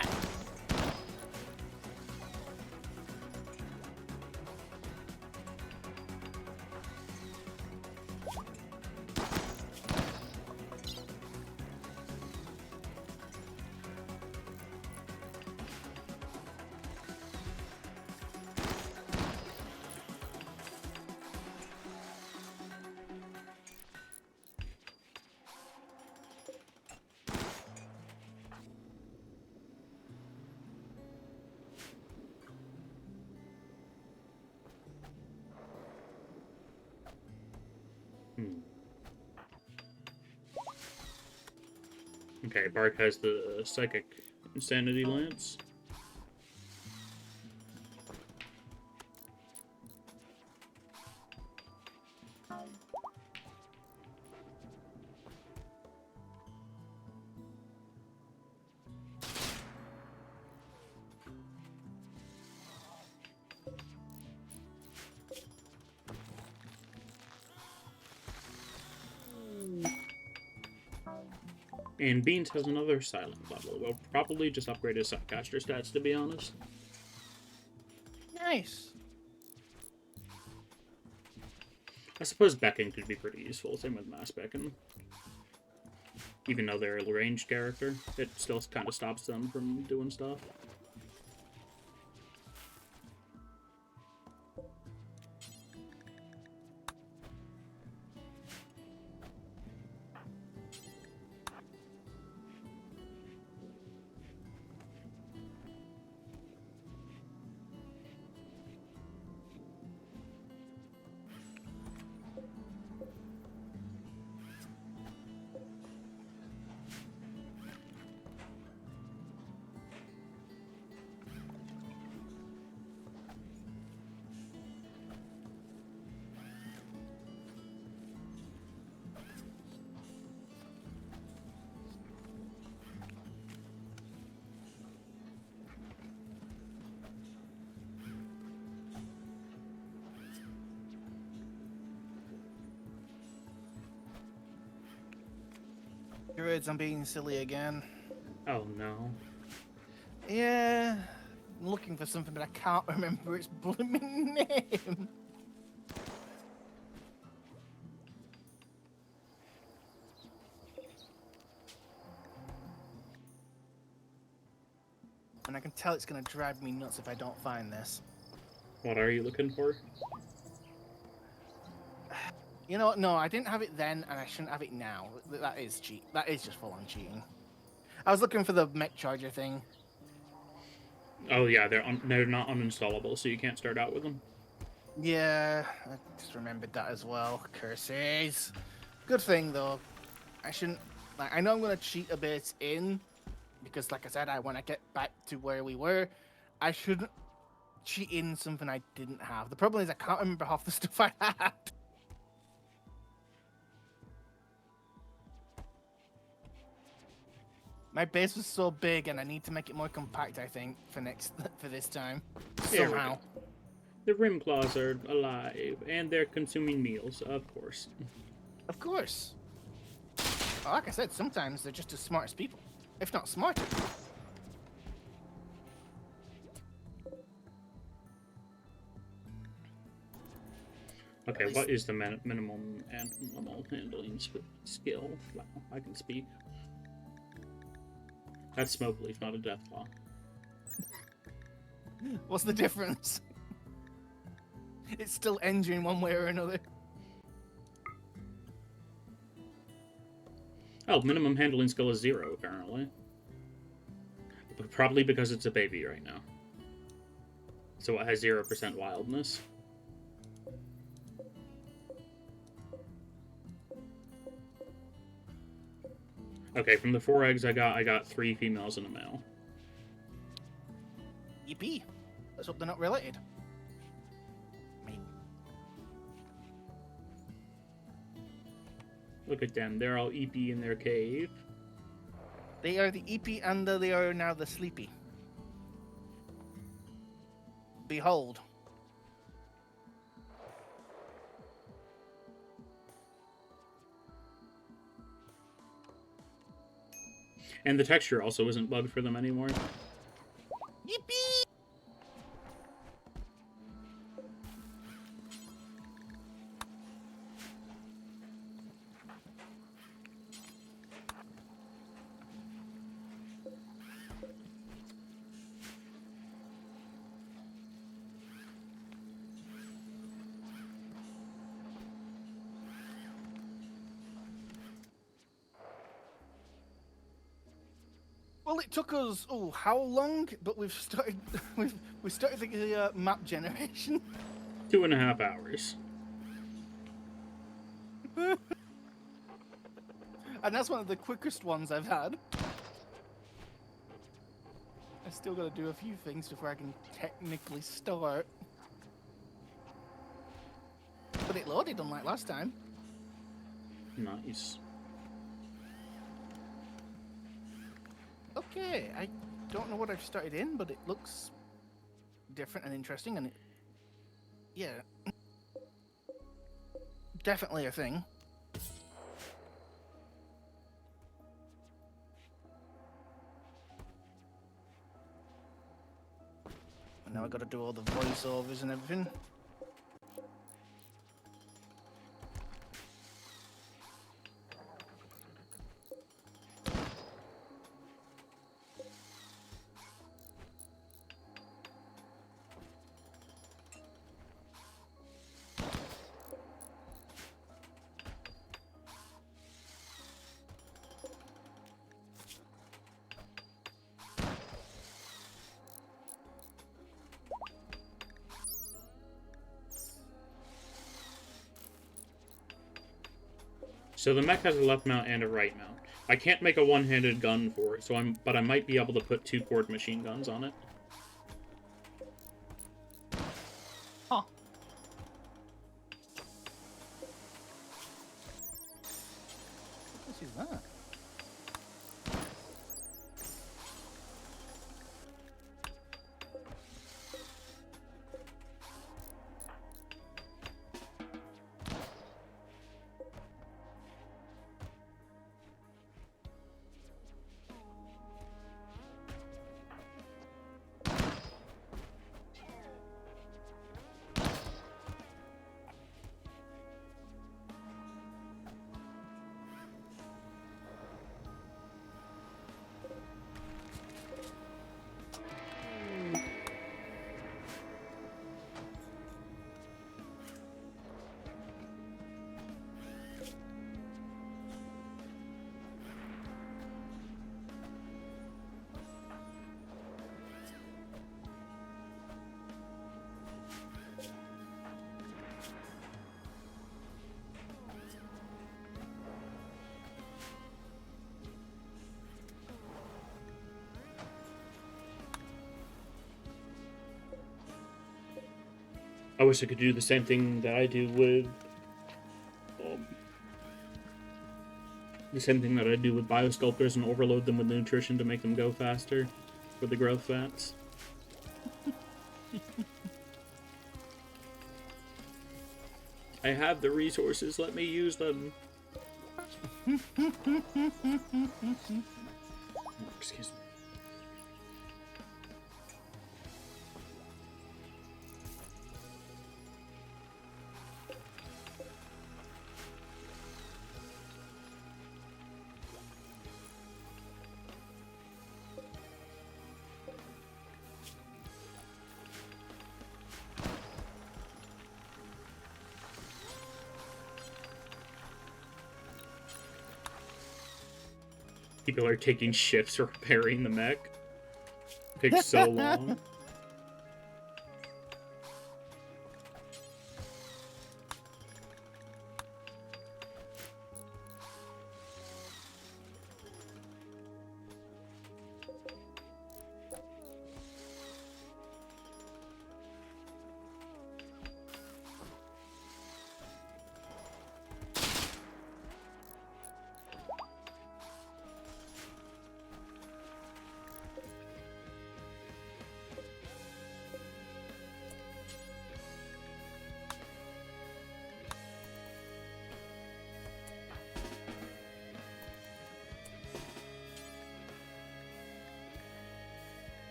Okay, Bark has the Psychic Insanity Lance. And Beans has another silent level. We'll probably just upgrade his Subcaster stats, to be honest. Nice. I suppose Beacon could be pretty useful, same with Mass Beacon. Even though they're a ranged character, it still kind of stops them from doing stuff. Druids, I'm being silly again. Oh no. Yeah, I'm looking for something, but I can't remember its blooming name. And I can tell it's going to drive me nuts if I don't find this. What are you looking for? You know what? No, I didn't have it then, and I shouldn't have it now. That is cheat. That is just full-on cheating. I was looking for the mech charger thing. Oh yeah, they're not uninstallable, so you can't start out with them. Yeah, I just remembered that as well. Curses. Good thing though. I shouldn't. Like, I know I'm gonna cheat a bit in, because like I said, I want to get back to where we were. I shouldn't cheat in something I didn't have. The problem is I can't remember half the stuff I had. My base was so big, and I need to make it more compact. I think for this time There we somehow. go. The Rim Claws are alive, and they're consuming meals, of course. Of course. Well, like I said, sometimes they're just as smart as people, if not smarter. Okay, what is the minimum animal handling skill? Wow, I can speak. That's Smoke Leaf, not a Deathclaw. What's the difference? It's still engine one way or another. Oh, minimum handling skill is 0, apparently. But probably because it's a baby right now. So it has 0% wildness. Okay, from the 4 eggs I got 3 females and a male. Yippee. Let's hope they're not related. Look at them, they're all EP in their cave. They are the EP and they are now the sleepy. Behold. And the texture also isn't bugged for them anymore. Yippee! Well, it took us how long? But we've started we started the map generation. 2.5 hours. And that's one of the quickest ones I've had. I still got to do a few things before I can technically start. But it loaded unlike last time. Nice. Okay, I don't know what I've started in, but it looks different and interesting, and yeah, definitely a thing. And now I got to do all the voiceovers and everything. So the mech has a left mount and a right mount. I can't make a one-handed gun for it, but I might be able to put 2-cord machine guns on it. Huh. What is that? I wish I could do the same thing that I do with biosculptors and overload them with nutrition to make them go faster for the growth fats. I have the resources, let me use them. Excuse me. People are taking shifts repairing the mech. It takes so long.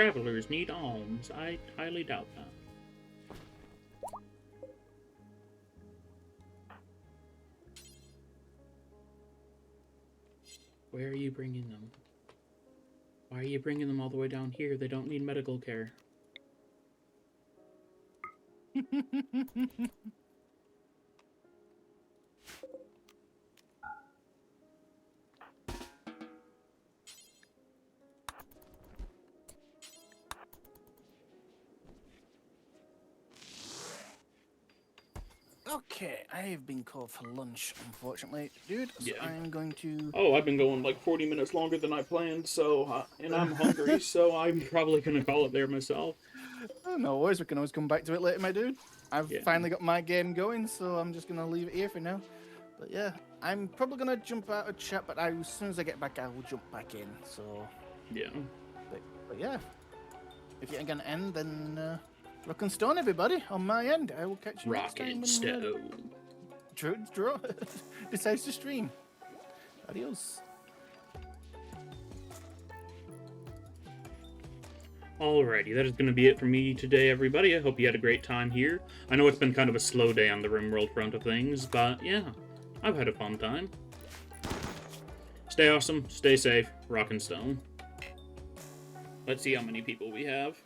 travelers need alms. I highly doubt that. Where are you bringing them? Why are you bringing them all the way down here? They don't need medical care. Okay, I have been called for lunch, unfortunately, dude. So Yeah. I'm going to. Oh, I've been going like 40 minutes longer than I planned, so, and I'm hungry, so I'm probably gonna call it there myself. Oh, no worries, we can always come back to it later, my dude. I've Yeah. finally got my game going, so I'm just gonna leave it here for now. But yeah, I'm probably gonna jump out of chat, but as soon as I get back, I will jump back in. So, Yeah. but yeah, if you're gonna end, then rock and stone, everybody. On my end, I will catch you next Rock time and when stone. Draw decides to stream. Adios. Alrighty, that is going to be it for me today, everybody. I hope you had a great time here. I know it's been kind of a slow day on the Rimworld front of things, but yeah, I've had a fun time. Stay awesome, stay safe, rock and stone. Let's see how many people we have.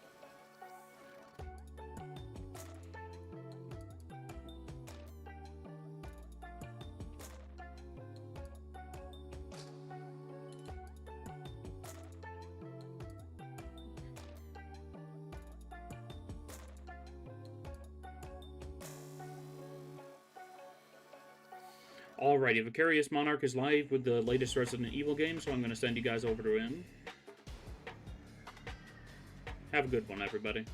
Alrighty, Vicarious Monarch is live with the latest Resident Evil game, so I'm going to send you guys over to him. Have a good one, everybody.